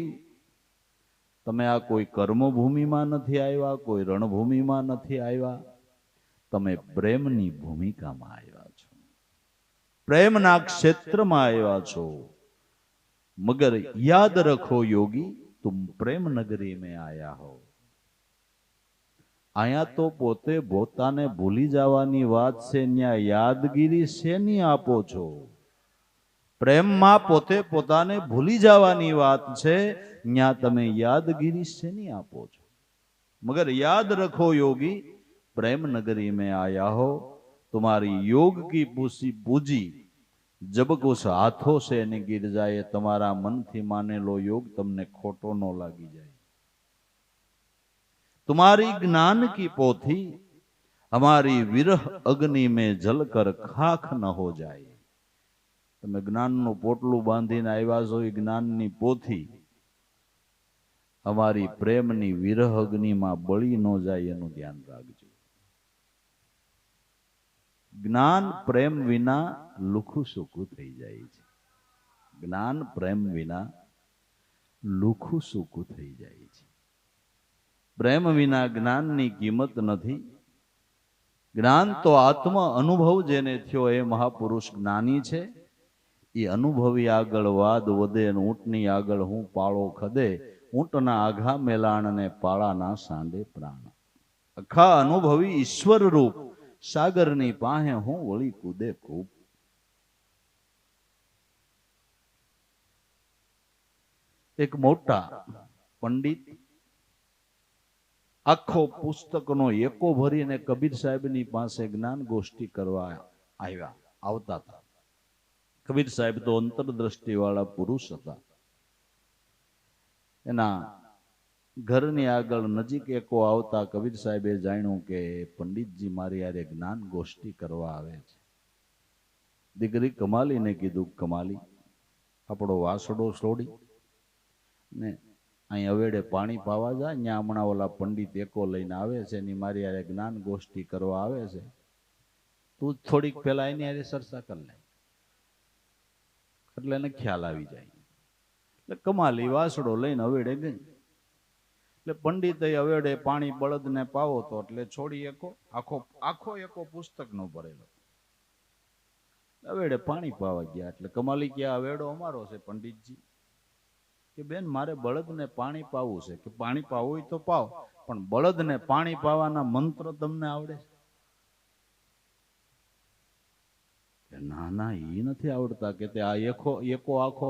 A: તમે આ કોઈ કર્મભૂમિમાં નથી આવ્યા, કોઈ રણભૂમિમાં નથી આવ્યા, તમે પ્રેમની ભૂમિકામાં આવ્યા છો, પ્રેમના ક્ષેત્રમાં આવ્યા છો, મગર યાદ રખો યોગી तुम प्रेम नगरी में आया हो। आया तो पोते पोताने भूली जावानी वात से न्या यादगिरी शेनी आपो छो, प्रेम मां पोते पोताने भूली जावानी वात छे न्या तमे यादगिरी शेनी आपो छो, मगर याद रखो योगी प्रेम नगरी में आया हो, तुम्हारी योग की पूजी जब कुछ हाथों से न गिर जाए, तुम्हारा मन थी माने लो योग तमने खोटो न लागी जाए, तुम्हारी ज्ञान की पोथी हमारी विरह अग्नि में जलकर खाक न हो जाए, તમે જ્ઞાનનું પોટલું બાંધીને આવ્યા છો, એ જ્ઞાનની પોથી અમારી પ્રેમની વિરહ અગ્નિમાં બળી ન જાય એનું ધ્યાન રાખજો. જ્ઞાન પ્રેમ વિના લુખું સૂકું થઈ જાય છે. જ્ઞાન પ્રેમ વિના લુખું સૂકું થઈ જાય છે. પ્રેમ વિના જ્ઞાનની કિંમત નથી. જ્ઞાન તો આત્મ અનુભવ જેને થયો એ મહાપુરુષ જ્ઞાની છે. એ અનુભવી આગળ વાદ વધે, ઊંટની આગળ હું પાળો ખદે, ઊંટના આઘા મેલાણ ને પાળાના સાંડે પ્રાણ. અખા અનુભવી ઈશ્વર રૂપ, સાગરની પાહે હું વળી કૂદે ખૂબ. એક મોટા પંડિત આખો પુસ્તકનો એકો ભરીને કબીર સાહેબની પાસે જ્ઞાન ગોષ્ઠી કરવા આવતા હતા. કબીર સાહેબ તો અંતરદ્રષ્ટિ વાળા પુરુષ હતા. એના ઘરની આગળ નજીક એકો આવતા કબીર સાહેબે જાણ્યું કે પંડિતજી મારી યારે જ્ઞાન ગોષ્ઠી કરવા આવે છે. દીકરી કમાલીને કીધું, કમાલી આપણો વાસડો છોડી ને અહીં અવેડે પાણી પાવા જાય, ત્યાં હમણાં ઓલા પંડિત એકો લઈને આવે છે, એની મારી યારે જ્ઞાન ગોષ્ઠી કરવા આવે છે, તું થોડીક પેલા એની યારે ચર્ચા કરી લે, એટલે એને ખ્યાલ આવી જાય. એટલે કમાલી વાસડો લઈને અવેડે ગઈ. એટલે પંડિતે અવેડે પાણી બળદને પાવો તો એટલે છોડી એકો આખો એકો પુસ્તકનો ભરેલો. અવેડે પાણી પાવા ગયા એટલે કમાલી કે અવેડો અમારો છે પંડિતજી. કે બેન મારે બળદને પાણી પાવું છે. કે પાણી પાવું હોય તો પાવ, પણ બળદને પાણી પાવાના મંત્ર તમને આવડે છે? ના ના, એ નથી આવડતા. કે તે આ એકો આખો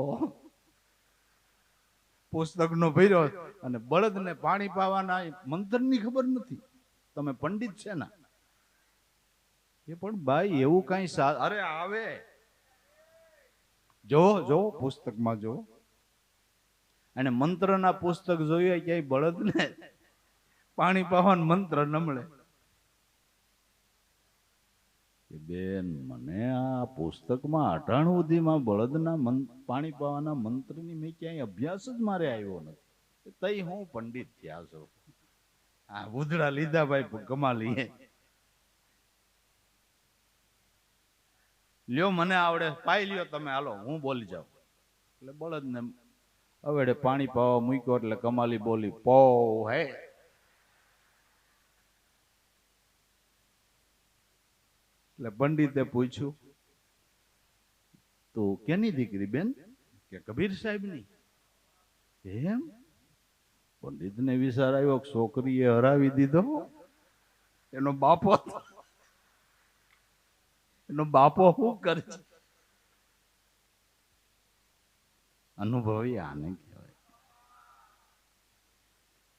A: પુસ્તકનો ભર્યો અને બળદને પાણી પાવાના મંત્રની ખબર નથી. તમે પંડિત છે ને? એ પણ ભાઈ એવું કઈ અરે આવે, જો પુસ્તકમાં જો, અને મંત્રના પુસ્તક જોઈએ ક્યાંય બળદને પાણી પાવાનું મંત્ર ન મળે. બેન મને આ પુસ્તકમાં 98 સુધીમાં બળદના પાણી પાવાના મંત્રની મેં ક્યાંય અભ્યાસ જ મારે આવ્યો નથી. તઈ હું પંડિત થયા છો. આ ઉધડા લીધા ભાઈ કમાલીએ. લ્યો મને આવડે, પાઈ લ્યો તમે, હાલો હું બોલી જાઉં. એટલે બળદને અવેડે પાણી પાવા મૂક્યો એટલે કમાલી બોલી, પો હે. એટલે પંડિતે પૂછ્યું, તો કેની દીકરી બેન? કે કબીર સાહેબની. એમ? પંડિતને વિચાર આવ્યો, છોકરીએ હરાવી દીધો. એનો બાપો શું કરે છે? અનુભવી આને કહેવાય.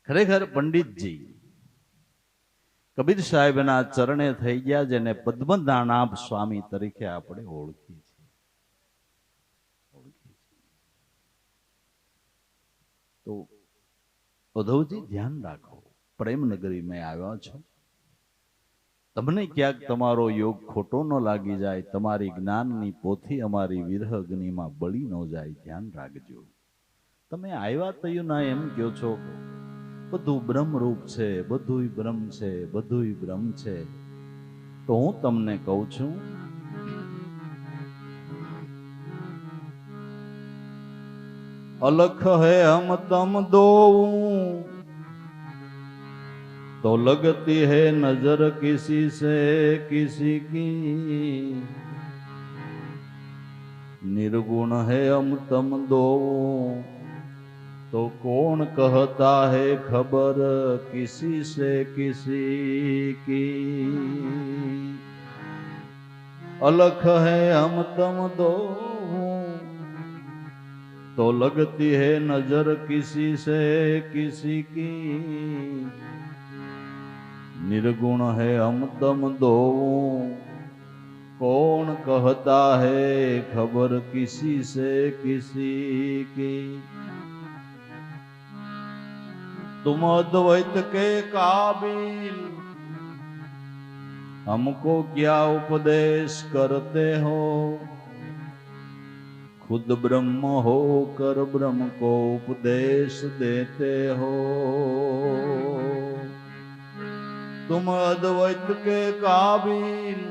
A: ખરેખર પંડિતજી કબીર સાહેબના ચરણે થઈ ગયા, જેને પદ્મનાભ સ્વામી તરીકે આપણે ઓળખીએ છીએ. તો ઉદ્ધવજી ધ્યાન રાખો, પ્રેમનગરીમાં આવ્યા છો. તમને ક્યાંક તમારો યોગ ખોટો ન લાગી જાય, તમારી જ્ઞાનની પોથી અમારી વિરહ અગ્નિમાં બળી ન જાય, ધ્યાન રાખજો. તમે આવ્યા તયું ના એમ કહો છો બધું બ્રહ્મરૂપ છે, બધું બ્રહ્મ છે, બધું બ્રહ્મ છે. તો હું તમને કહું છું, अलख है हम तम दो तो लगती है नजर किसी से किसी की, निर्गुण है हम तम दो तो कौन कहता है खबर किसी से किसी की। अलख है हम तम दो तो लगती है नजर किसी से किसी की, निर्गुण है हम तम दो कौन कहता है खबर किसी से किसी की। तुम अद्वैत के काबिल हमको क्या उपदेश करते हो, खुद ब्रह्म हो कर ब्रह्म को उपदेश देते हो। तुम अद्वैत के काबिल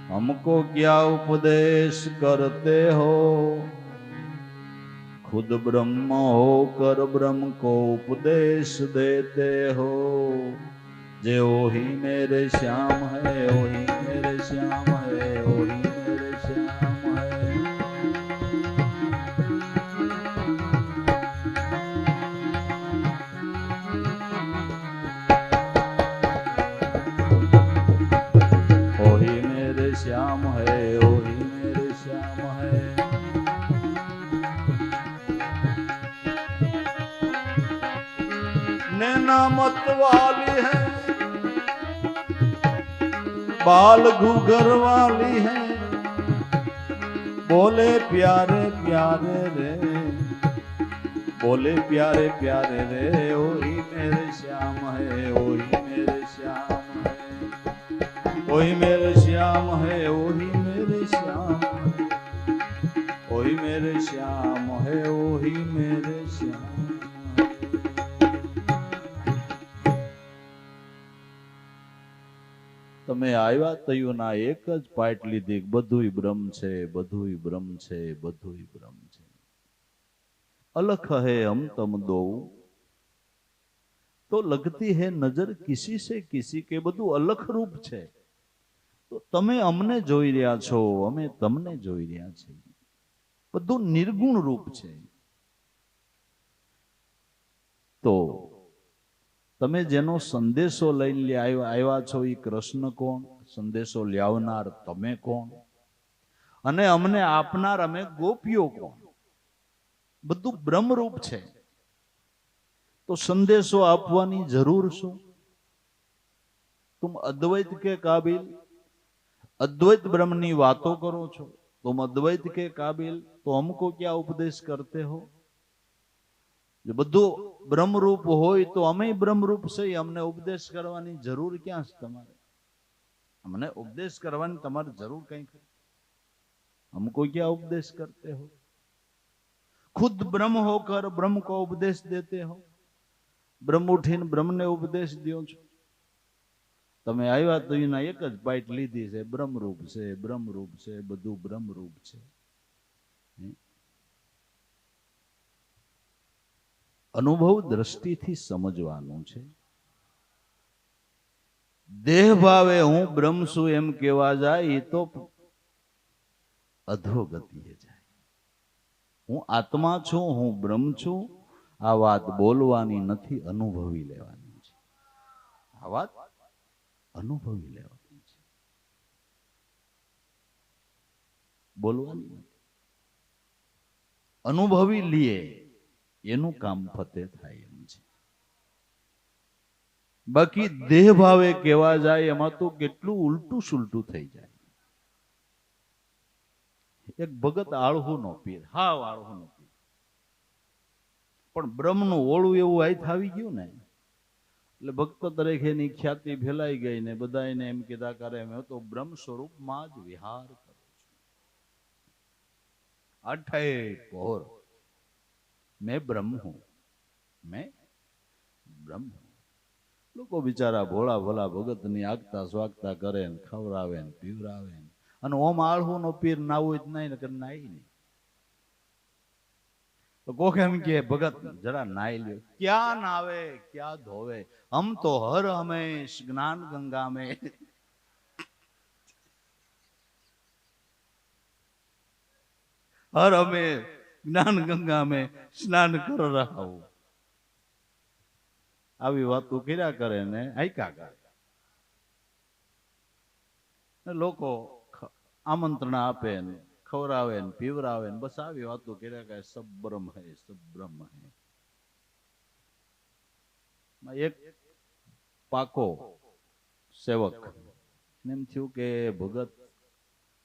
A: हमको क्या उपदेश करते हो। खुद ब्रह्म हो कर ब्रह्म को उपदेश देते हो। जे ओही मेरे श्याम है, ओही मेरे श्याम है, ओही मेरे श्याम है। ओही मेरे श्याम है, ओही मेरे श्याम है। नैना मत वाली है, बाल घूघर वाली है, बोले प्यारे प्यारे रे, बोले प्यारे प्यारे रे। ओही मेरे श्याम है, ओही मेरे श्याम है, ओही मेरे श्याम है, ओही मेरे श्याम है, ओही मेरे श्याम है, ओही मेरे श्याम। તમે આવ્યા તયુના એક જ પાટ લીધી, બધુંય બ્રહ્મ છે, બધુંય બ્રહ્મ છે, બધુંય બ્રહ્મ છે। अलख है हम तम दो तो लगती है नजर किसी से किसी के, બધું અલખ રૂપ છે। તો તમે અમને જોઈ રહ્યા છો, અમે તમને જોઈ રહ્યા છીએ, બધું નિર્ગુણ રૂપ છે। તો તમે જેનો સંદેશો લઈને આવ્યા છો એ કૃષ્ણ કોણ, સંદેશો લાવનાર તમે કોણ, અને અમને આપનાર અમે ગોપીઓ કોણ, બધું બ્રહ્મરૂપ છે। તો સંદેશો આપવાની જરૂર શું। तुम अद्वैत के काबिल, अद्वैत ब्रह्म ની વાતો કરો છો, तुम अद्वैत के काबिल तो हमको क्या उपदेश करते हो। जो બધું બ્રહ્મરૂપ હોય તો અમે બ્રહ્મરૂપ છે, અમને ઉપદેશ કરવાની જરૂર ક્યાં છે તમારે। અમને ઉપદેશ કરવાની તમારે જરૂર કઈ છે। हमको क्या उपदेश करते हो। खुद ब्रह्म होकर ब्रह्म को उपदेश देते हो। ब्रह्म उठीने ब्रह्म ने उपदेश दियो छो। તમે આવ્યા તો એના એક જ બાઈટ લીધી છે, બ્રહ્મરૂપ છે, બ્રહ્મરૂપ છે, બધું બ્રહ્મરૂપ છે। અનુભવ દ્રષ્ટિથી સમજવાનું છે। દેહ ભાવે હું બ્રહ્મ છું એમ કહેવા જાય એ તો અધોગતિએ જાય। હું આત્મા છું, હું બ્રહ્મ છું, આ વાત બોલવાની નથી, અનુભવી લેવાની છે। આ વાત અનુભવી લેવાની છે, બોલવાની નથી। અનુભવી લીએ એનું કામ ફતે થાય એમ છે। બાકી દેહ ભાવે કહેવા જાય એમાં તો કેટલું ઉલટું સુલટું થઈ જાય। એક ભગત આળહુ નો પીર, હાવ આળહુ નો પીર, પણ બ્રહ્મનું ઓળું એવું આઈ આવી ગયું ને એટલે ભક્તો તરીકે એની ખ્યાતિ ફેલાઈ ગઈ ને બધા એને એમ કીધા કરે મેં તો બ્રહ્મ સ્વરૂપમાં જ વિહાર કરું છું, અઠે પહોર मैं ब्रह्म हूं, मैं ब्रह्म हूं। લોકો બિચારા ભોળા ભોળા ભગતની આગતા સ્વાગતા કરે ને ખવરાવે ને પીવરાવે ને, અને ઓમ આળહુ નો પીર નાવું જ નહીં ને નાઈ નહીં તો કોક એમ કે ભગત જરા નાઈ લ્યો। ક્યાં નાવે ક્યાં ધોવે, हम तो हर हमेश ज्ञान गंगा में हर हमें ज्ञान गंगा में स्नान कर रहा हूं। આવી વાતો કર્યા કરે ને આયકા કરે। લોકો આમંત્રણ આપે ને ખવરાવે ને પીવરાવે ને બસ આવી વાતો કર્યા કરે। સબ બ્રહ્મ હૈ, સબ બ્રહ્મ હૈ। એક પાકો સેવક એમ થયું કે ભગત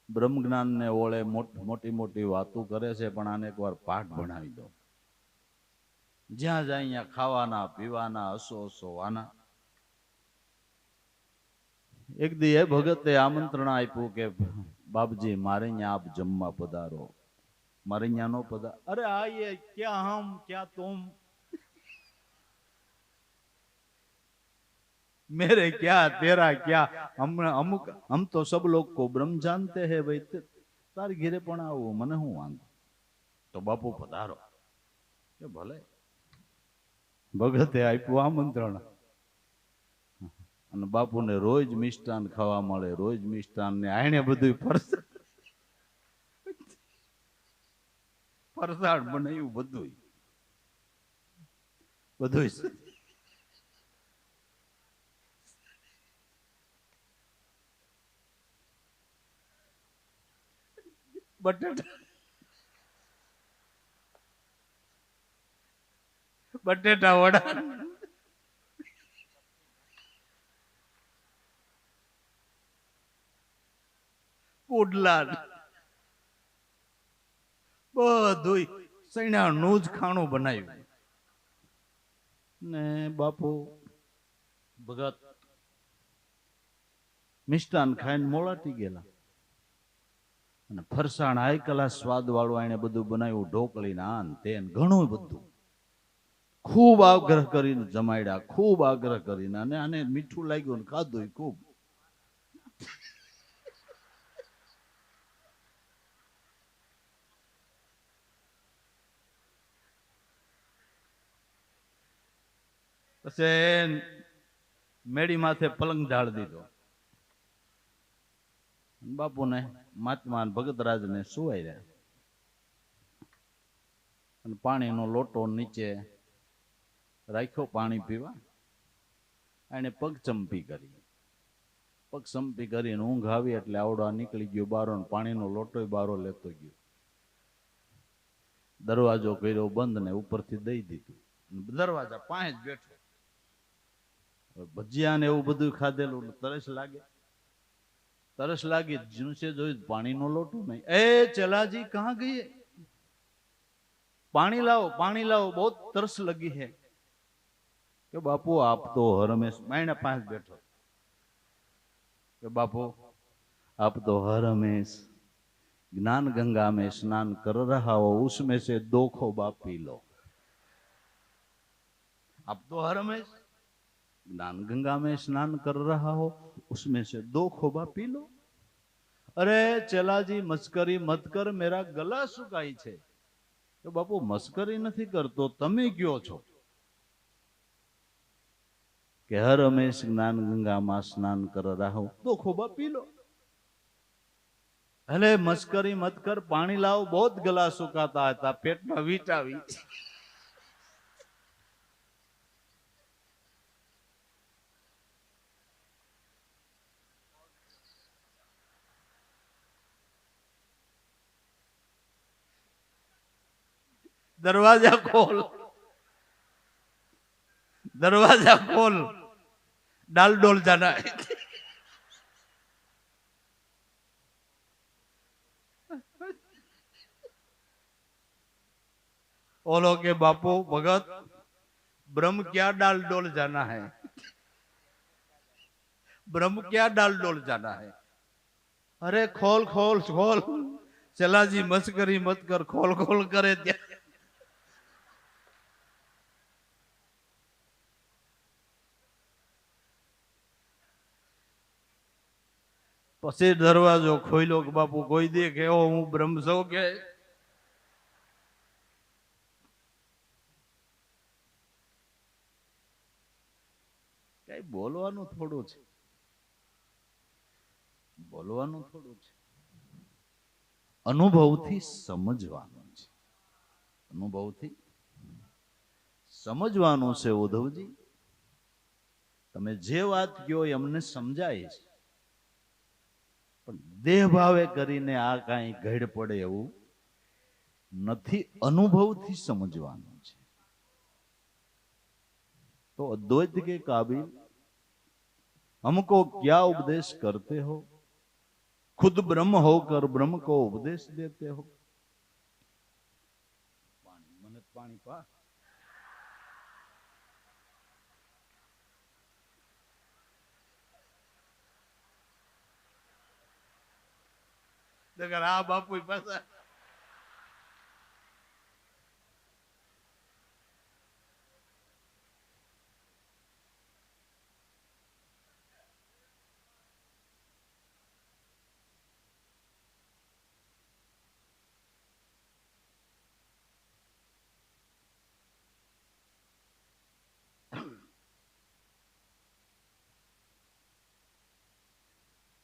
A: બ્રહ્મ જ્ઞાન ને ઓળે મોટી મોટી વાતો કરે છે, પણ આને એકવાર પાઠ ભણાવી દો। જ્યાં જાય અહીંયા ખાવાના પીવાના હસો હસોવાના। એક દી એ ભગતે આમંત્રણ આપ્યું કે बापजी मारे यहाँ आप जम्मा पधारो, मारे यहाँ नो पधार। अरे आइए, क्या हम क्या तुम, मेरे क्या तेरा क्या, हम तो सब लोग को ब्रह्म जानते हैं भाई, तार घीरे पण आવો મને હું વાંધો, તો બાપુ પધારો કે ભલે। ભગતે આપ્યું આમંત્રણ અને બાપુને રોજ મિષ્ટાન ખાવા મળે, રોજ મિષ્ટાન ને આણે બધું ફરસાણ બનાવ્યું, બધું બધું બટેટા બટેટા વડા, પુડલા, બધું સૈણાનું જ ખાણું બનાવ્યું ને બાપુ ભગત મિષ્ટાન ખાઈને મોળાટી ગયેલા અને ફરસાણ હાઈ ક્લાસ સ્વાદ વાળું આને બધું બનાવ્યું, ઢોકળી નાન તેન ઘણું બધું, ખૂબ આગ્રહ કરીને જમાડ્યા, ખૂબ આગ્રહ કરીને, અને આને મીઠું લાગ્યું ને ખાધું ખૂબ। પછી મેડી માથે પલંગ ઢાળ દીધો, બાપુને મહાત્મા ભગતરાજ ને સુવાઈ રહ્યા, અને પાણીનો લોટો નીચે રાખ્યો પાણી પીવા, એને પગ ચંપી કરી, પગ ચંપી કરીને ઊંઘ આવી એટલે આવડો નીકળી ગયો બારો, પાણીનો લોટો બારો લેતો ગયો, દરવાજો કર્યો બંધ ને ઉપરથી દઈ દીધું, દરવાજા પાસે જ બેઠો, ભજીયા ને એવું બધું ખાધેલું, તરસ લાગે, तरस लागी, जिनसे जो पानी नो लोटो नहीं, ए चला जी कहाँ गई है, पानी लाओ बहुत तरस लगी है। कि बापू आप तो हर हमेश, मैंने पास बैठो कि बापू आप तो हर हमेश ज्ञान गंगा में स्नान कर रहा हो, उसमें से 2 खोबा पी लो। आप तो हर हमेश ज्ञान गंगा में स्नान कर रहा हो, उसमें से 2 खोबा पी लो। अरे चला जी मस्करी मत कर, मेरा गला सुकाई छे। तो बापू मस्करी नहीं करतो, तमे क्यों छो कि हर हमेश ज्ञान गंगा में स्नान कर रहा हो, 2 खोबा पी लो। अरे मस्करी मत कर, पानी लाओ, बहुत गला सुकाता था, पेट में वीटावी। दरवाजा खोल, दरवाजा खोल, डाल डोल जाना है। ओलो के बापू भगत, ब्रह्म क्या डाल डोल जाना है, ब्रह्म क्या डाल डोल जाना है। अरे खोल खोल खोल, चला जी मस्करी मत कर, खोल खोल करे त्या पछी दरवाजो खोलो के बापू कोई देखे हो हूँ ब्रह्म सौ के कई बोलवानुं थोड़ुं छे, बोलवानुं थोड़ुं छे, अनुभवथी समजवानुं छे, अनुभवथी समजवानुं छे। उद्धवजी तमे जे वात कहो एमने समजाय छे, पण देह भावे करीने आ काई घड़ पड़े एवुं नथी, अनुभवथी समजवानुं छे। तो अद्वैत के काबिल हमको क्या उपदेश करते हो, खुद ब्रह्म होकर ब्रह्म को उपदेश देते हो। पानी मन पानी पा, આ બાપુ પાછા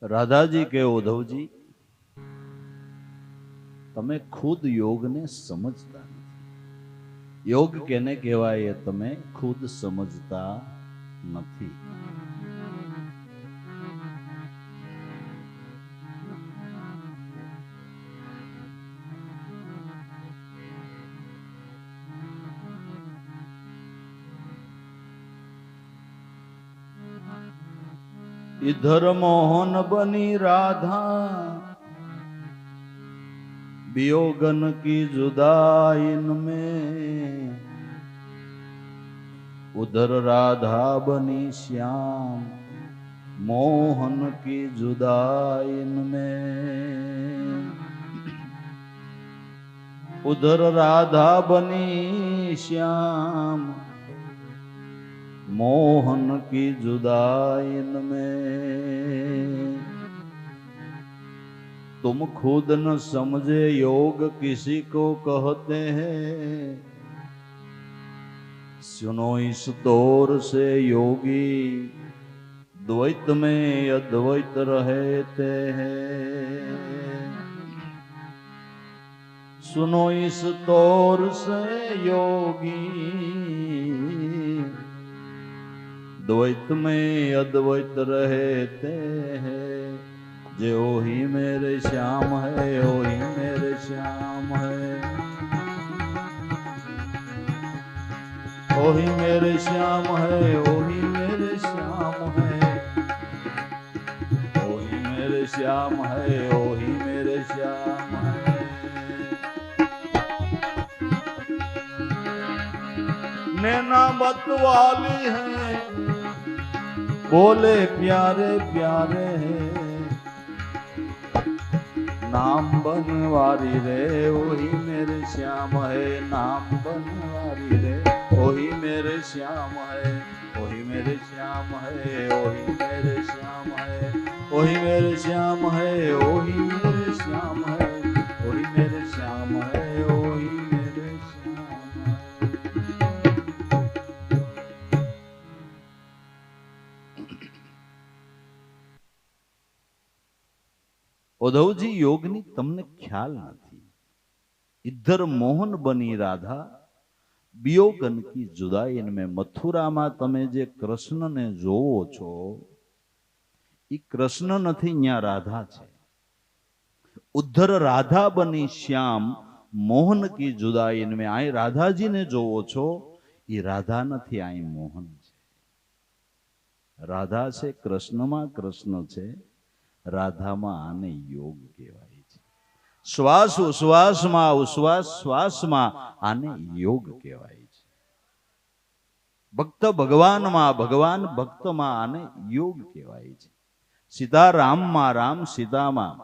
A: રાધાજી કે ઉદ્ધવજી તમે ખુદ યોગને સમજતા નથી. યોગ કેને કહેવાય એ તમે ખુદ સમજતા નથી. इधर मोहन बनी राधा वियोगन की जुदाइन में, उधर राधा बनी श्याम मोहन की जुदाइन में, उधर राधा बनी श्याम मोहन की जुदाइन में. तुम खुद न समझे योग किसी को कहते हैं, सुनो इस दौर से योगी द्वैत में अद्वैत रहते हैं. सुनो इस दौर से योगी द्वैत में अद्वैत रहते हैं. जो ही मेरे श्याम है ओ ही मेरे श्याम है, ओ ही मेरे श्याम है, ओ ही मेरे श्याम है, ओ ही मेरे श्याम है, ओ ही मेरे श्याम है. नैना मतवाली है बोले प्यारे प्यारे हैं, नाम बनवारी रे वही मेरे श्याम है, नाम बनवारी रे वही मेरे श्याम है, वही मेरे श्याम है, वही मेरे श्याम है, वही मेरे श्याम है, वही मेरे श्याम है, वही मेरे श्याम है, वही मेरे श्याम है. उद्धवजी योगनी तमने ख्याल નથી. इधर मोहन बनी राधा वियोगन की जुदाई में. मथुराમાં તમે જે કૃષ્ણને જોવો છો એ કૃષ્ણ નથી, ત્યાં રાધા છે. ઉધર રાધા બની શ્યામ મોહન की जुदाई में. અહીં રાધાજીને જોવો છો એ રાધા નથી, અહીં મોહન છે. રાધા છે કૃષ્ણમાં, કૃષ્ણ છે રાધામાં. આને યોગ કહેવાય છે. શ્વાસ ઉશ્વાસમાં, ઉશ્વાસ શ્વાસમાં આને યોગ કહેવાય છે. ભક્ત ભગવાનમાં, ભગવાન ભક્તમાં આને યોગ કહેવાય છે. સીતા રામમાં, રામ સીતામાં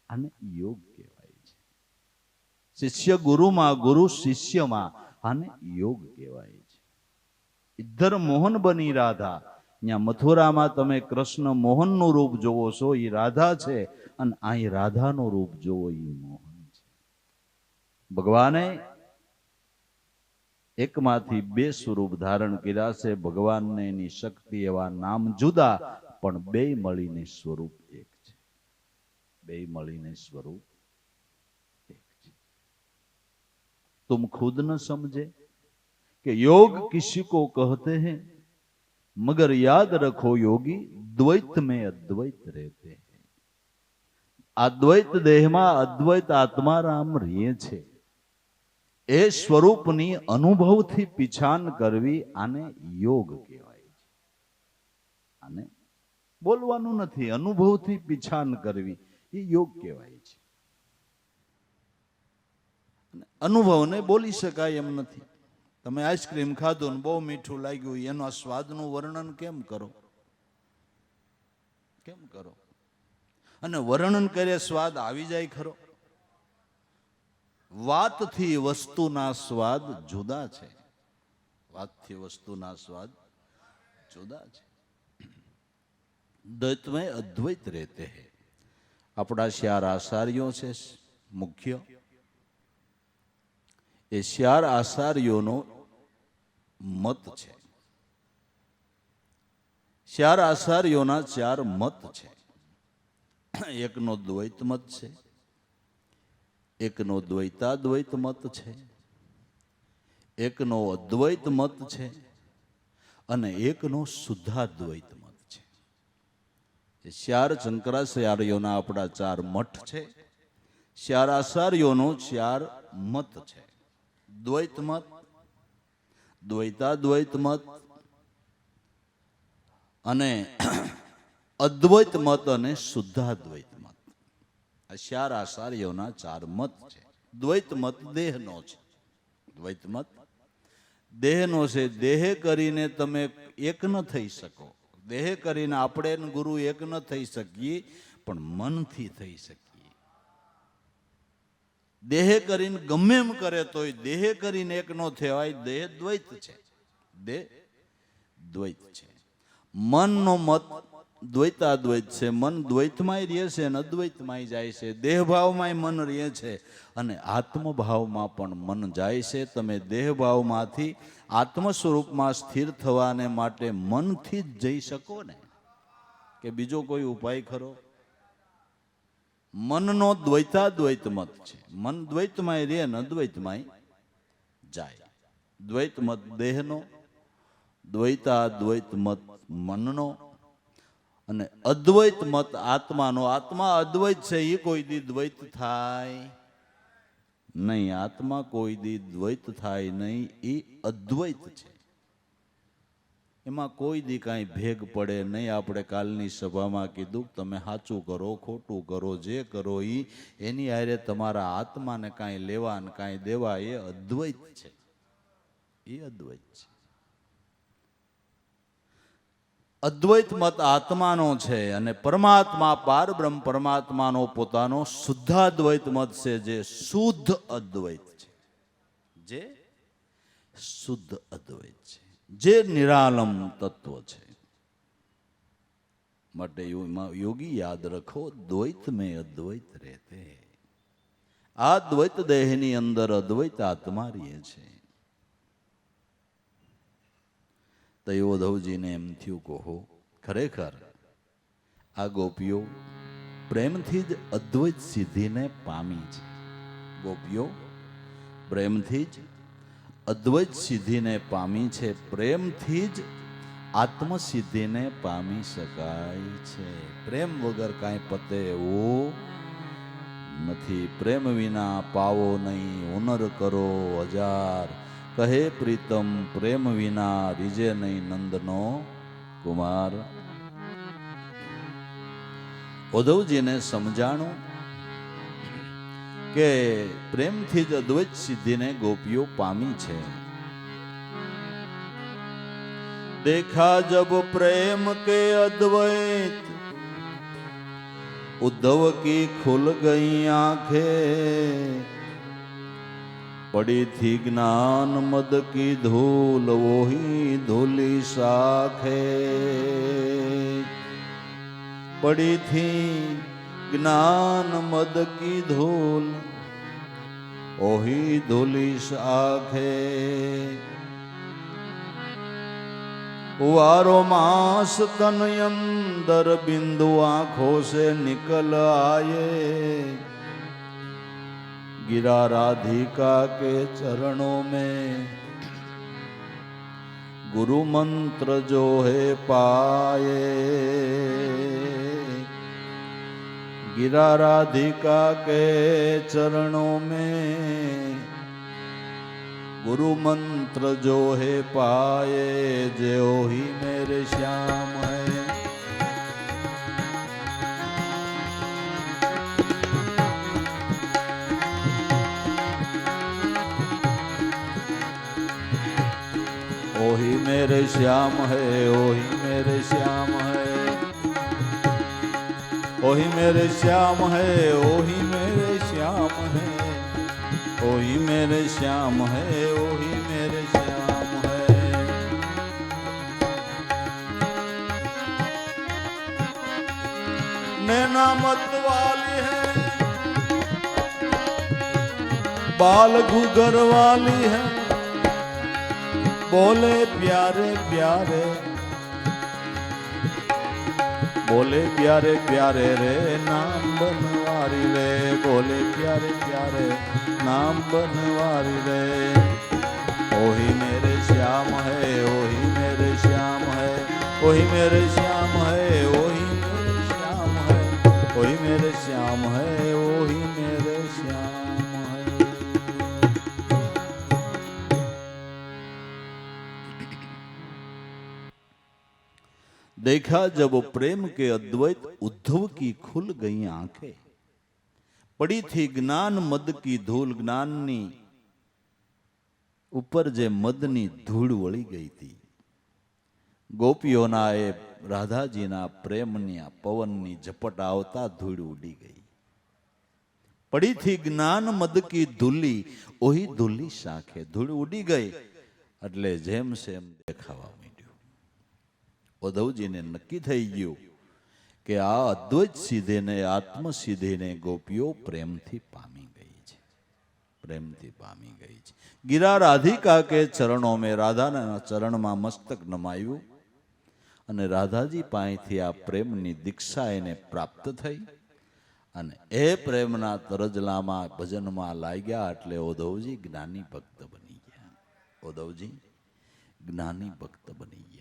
A: આને યોગ કહેવાય છે. શિષ્ય ગુરુમાં, ગુરુ શિષ્યમાં આને યોગ કહેવાય છે. ઇધર મોહન બની રાધા. ત્યાં મથુરામાં તમે કૃષ્ણ મોહનનું રૂપ જોવો છો એ રાધા છે, અને અહીં રાધાનું રૂપ જોવો એ મોહન છે. ભગવાને એકમાંથી બે સ્વરૂપ ધારણ કર્યા છે. ભગવાનને એની શક્તિ એવા નામ જુદા, પણ બે મળીને સ્વરૂપ એક છે. બે મળીને સ્વરૂપ એક છે. तुम खुद न समझे कि योग किसी को कहते हैं, मगर याद रखो योगी द्वैत में अद्वैत रहते हैं. अद्वैत देह में अद्वैत आत्माराम रहे छे. ए स्वरूपनी अनुभवथी पीछान करवी आने योग कहेवाय छे. आने बोलवानुं नथी, अनुभवथी पीछान करवी ए योग कहेवाय छे. अनुभवने बोली शकाय एम नथी. તમે આઈસ્ક્રીમ ખાધો ને બહુ મીઠું લાગ્યું, એનો સ્વાદનું વર્ણન કેમ કરો? કેમ કરો? અને વર્ણન કરે સ્વાદ આવી જાય ખરો. વાતથી વસ્તુના સ્વાદ જુદા છે. વાતથી વસ્તુના સ્વાદ જુદા છે. દ્વૈત में अद्वैत रहते हैं. આપણા 4 આચાર્યો છે મુખ્ય. એ 4 આચાર્યોનો મત છે. 4 આચાર્યોના 4 મત છે. એકનો દ્વૈત મત છે, એકનો દ્વૈતાદ્વૈત મત છે, એકનો અદ્વૈત મત છે અને એકનો શુદ્ધાદ્વૈત મત છે. એ 4 શંકરાચાર્યોના આપણા 4 મઠ છે. 4 આચાર્યોનો 4 મત છે. દ્વૈત મત, દ્વૈતાદ્વૈત મત અને અદ્વૈત મત અને શુદ્ધાદ્વૈત મત. આ 4 આચાર્યોના 4 મત છે. દ્વૈત મત દેહનો છે. દ્વૈત મત દેહનો છે. દેહ કરીને તમે એક ન થઈ શકો. દેહ કરીને આપણે ગુરુ એક ન થઈ શકીએ, પણ મનથી થઈ શકીએ. દેહ કરીને ગમે એમ કરે તોય દેહ કરીને એક નો થવાય. દેહ દ્વૈત છે. દેહ દ્વૈત છે. મનનો મત દ્વૈતાદ્વૈત છે. મન દ્વૈતમાંય રહે છે અને અદ્વૈતમાંય જાય છે. દેહભાવમાંય મન રહે છે અને આત્મભાવમાં પણ મન જાય છે. તમે દેહભાવમાંથી આત્મ સ્વરૂપમાં સ્થિર થવાને માટે મનથી જ જઈ શકો ને, કે બીજો કોઈ ઉપાય ખરો? મનનો દ્વૈતાદ્વૈત મત છે. મન દ્વૈતમાંય રહે ને અદ્વૈતમાંય જાય. દ્વૈત મત દેહનો, દ્વૈતાદ્વૈત મત મનનો અને અદ્વૈત મત આત્માનો. આત્મા અદ્વૈત છે, એ કોઈ દી દ્વૈત થાય નહીં. આત્મા કોઈ દી દ્વૈત થાય નહીં, એ અદ્વૈત છે. એમાં કોઈ દી કાંઈ ભેગ પડે નહીં. આપણે કાલની સભામાં કીધું, તમે સાચું કરો ખોટું કરો જે કરો એ એની હારે તમારા આત્માને કાંઈ લેવા ને કાંઈ દેવા. એ અદ્વૈત છે. એ અદ્વૈત છે. અદ્વૈત મત આત્માનો છે અને પરમાત્મા પારબ્રહ્મ પરમાત્માનો પોતાનો શુદ્ધાદ્વૈત મત છે, જે શુદ્ધ અદ્વૈત છે. જે શુદ્ધ અદ્વૈત છે, જે નિરાલમ તત્વ છે. માટે યોગી યાદ રખો, દ્વૈત में અદ્વૈત રહેતે. આ દ્વૈત દેહની અંદર અદ્વૈત આત્મા રહે છે. તયોધવજીને એમ થયું, કહો ખરેખર આ ગોપીઓ પ્રેમથી જ અદ્વૈત સિદ્ધિને પામી છે. ગોપીઓ પ્રેમથી જ અદ્વૈત સિદ્ધિને પામી છે. પ્રેમથી જ આત્મસિદ્ધિને પામી શકાય છે. પ્રેમ વગર કાંઈ પતે એવું નથી. પ્રેમ વિના પાવો નહીં, હુનર કરો હજાર. કહે પ્રીતમ પ્રેમ વિના રીજે નહીં નંદનો કુમાર. ઉદ્ધવજીને સમજાણું કે પ્રેમથી જ અદ્વૈત સિદ્ધિને ગોપીઓ પામી છે. देखा जब प्रेम के अद्वैत, उद्धव की खुल गई आंखें. पड़ी थी ज्ञान मद की धूल, वो ही धूली शाखे. पड़ी थी ज्ञान मद की धूल, ओही धूली शाखे. वारो मास तन अंदर बिंदु आंखों से निकल आए. गिरा राधिका के चरणों में, गुरु मंत्र जो है पाए. गिरा राधिका के चरणों में, गुरु मंत्र जो है पाए. जो ही मेरे श्याम है. ओ ही मेरे श्याम है, ओ ही मेरे श्याम है. ओही मेरे श्याम है, ओही मेरे श्याम है, ओही मेरे श्याम है, ओही मेरे श्याम है। नैना मत वाली है, बाल घुगर वाली है, बोले प्यारे प्यारे, बोले प्यारे प्यारे रे नाम बनवारी रे, बोले प्यारे प्यारे नाम बनवारी रे। ओही मेरे श्याम है, ओही मेरे श्याम है, ओही मेरे श्याम है, ओही मेरे श्याम है, ओही मेरे श्याम है, ओही मेरे श्याम है। देखा जब प्रेम के अद्वैत उद्धव की खुल गई आंखें, पड़ी थी ज्ञान मद की धूल, ज्ञाननी ऊपर जे मदनी धूળ વળી ગઈ હતી। ગોપીઓના એ રાધાજીના પ્રેમની પવનની ઝપટ આવતા ધૂળ ઉડી ગઈ। પડી થી જ્ઞાન મદ કી ધૂલી, ઓહી ધૂલી શાખે ધૂળ ઉડી ગઈ એટલે જેમ સેમ દેખાવા ઉદ્ધવજીને નક્કી થઈ ગયું કે આ અદ્વૈત સિદ્ધિને આત્મ સિદ્ધિને ગોપીઓ પ્રેમથી પામી ગઈ છે, પ્રેમથી પામી ગઈ છે। ગિરા રાધિકા કે ચરણો મેં, રાધાના ચરણમાં મસ્તક નમાયું અને રાધાજી પાસેથી આ પ્રેમની દીક્ષા એને પ્રાપ્ત થઈ અને એ પ્રેમના તરજલામાં ભજનમાં લાગ્યા એટલે ઉદ્ધવજી જ્ઞાની ભક્ત બની ગયા। ઉદ્ધવજી જ્ઞાની ભક્ત બની ગયા।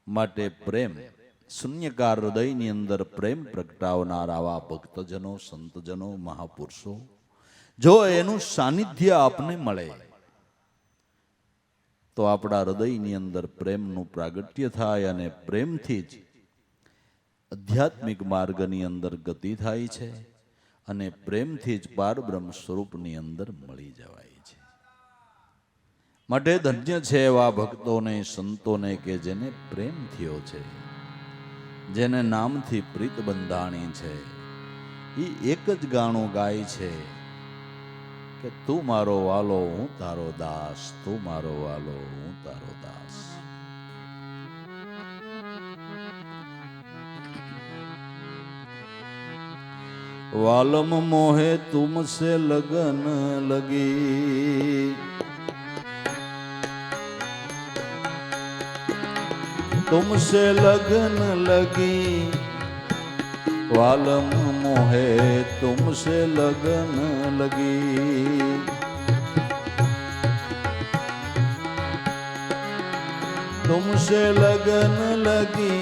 A: માટે પ્રેમ શૂન્યકાર હૃદયની અંદર પ્રેમ પ્રગટાવનાર આવા ભક્તજનો, સંતજનો, મહાપુરુષો, જો એનું સાનિધ્ય આપને મળે તો આપણા હૃદયની અંદર પ્રેમનું પ્રાગટ્ય થાય અને પ્રેમથી જ આધ્યાત્મિક માર્ગની અંદર ગતિ થાય છે અને પ્રેમથી જ પારબ્રહ્મ સ્વરૂપની અંદર મળી જવાય છે। માટે ધન્ય છે એવા ભક્તોને, સંતોને કે જેને પ્રેમ થયો છે, જેને નામથી પ્રીત બંધાણી છે। એ એક જ ગાણું ગાય છે કે તું મારો વાલો હું તારો દાસ, તું મારો વાલો હું તારો દાસ। વાલમ મોહે તુમસે લગન લગી, तुमसे लगन लगी, वालम मोहे तुमसे लगन लगी। तुमसे लगन लगी,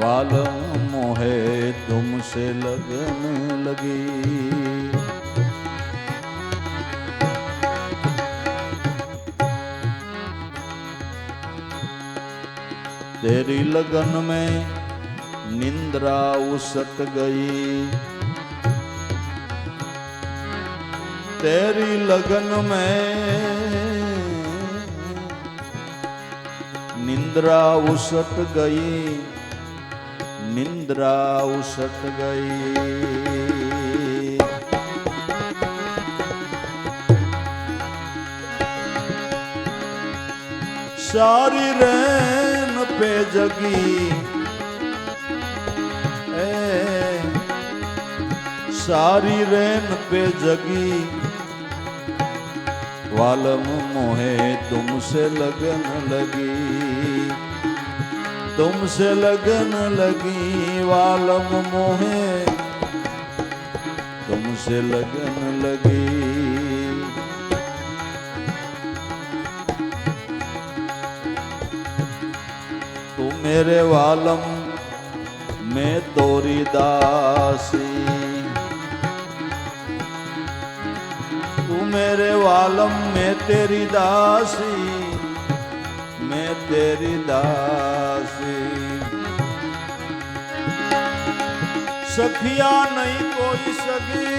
A: वालम मोहे तुमसे लगन लगी। तेरी लगन में निंद्रा उसट गई, तेरी लगन में निंद्रा उसट गई, निंद्रा उसट गई। सारी रैन पे जगी, सारी रैन पे जगी, वालम मोहे तुमसे लगन लगी, तुमसे लगन लगी, वालम मोहे तुमसे लगन लगी। तू मेरे वालम मैं तोरी दासी, तू मेरे वालम मैं तेरी दासी, मैं तेरी दासी। सखिया नहीं कोई सगी,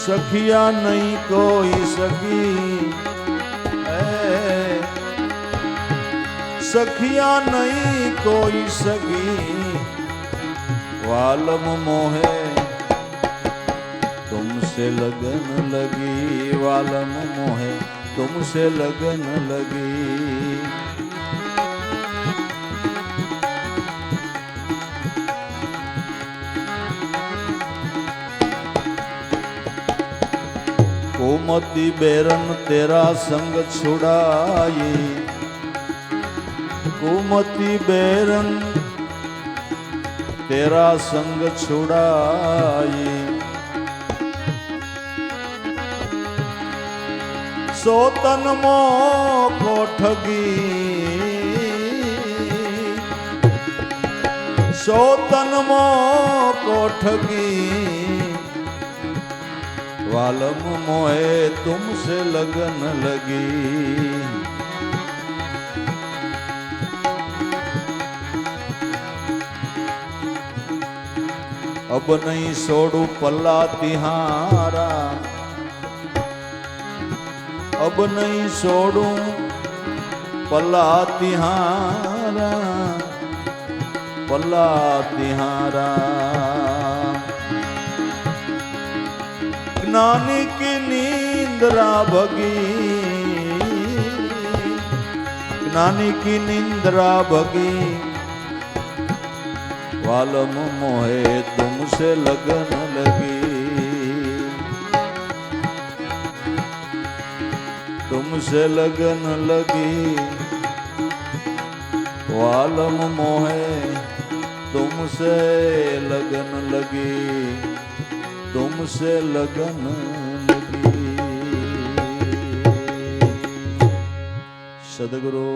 A: सखिया नहीं कोई सगी, सखिया नहीं कोई सगी वालम मोहे तुमसे लगन लगी वालम मोहे तुमसे लगन लगी। कोमती बेरन तेरा संग छुड़ाई कोमती बेरन तेरा संग छुड़ाई सोतन मो को ठगी सोतन मो को ठगी वालम मोहे तुमसे लगन लगी। अब नहीं छोड़ू पल्ला तिहारा अब नहीं छोड़ू पल्ला तिहारा पल्ला तिहारा। ज्ञानी की नींदरा भगी ज्ञानी की नींदरा भगी वालम मोहे तुमसे लगन लगी तुमसे लगन लगी वालम मोहे तुमसे लगन लगी तुमसे लगन लगी। सद्गुरु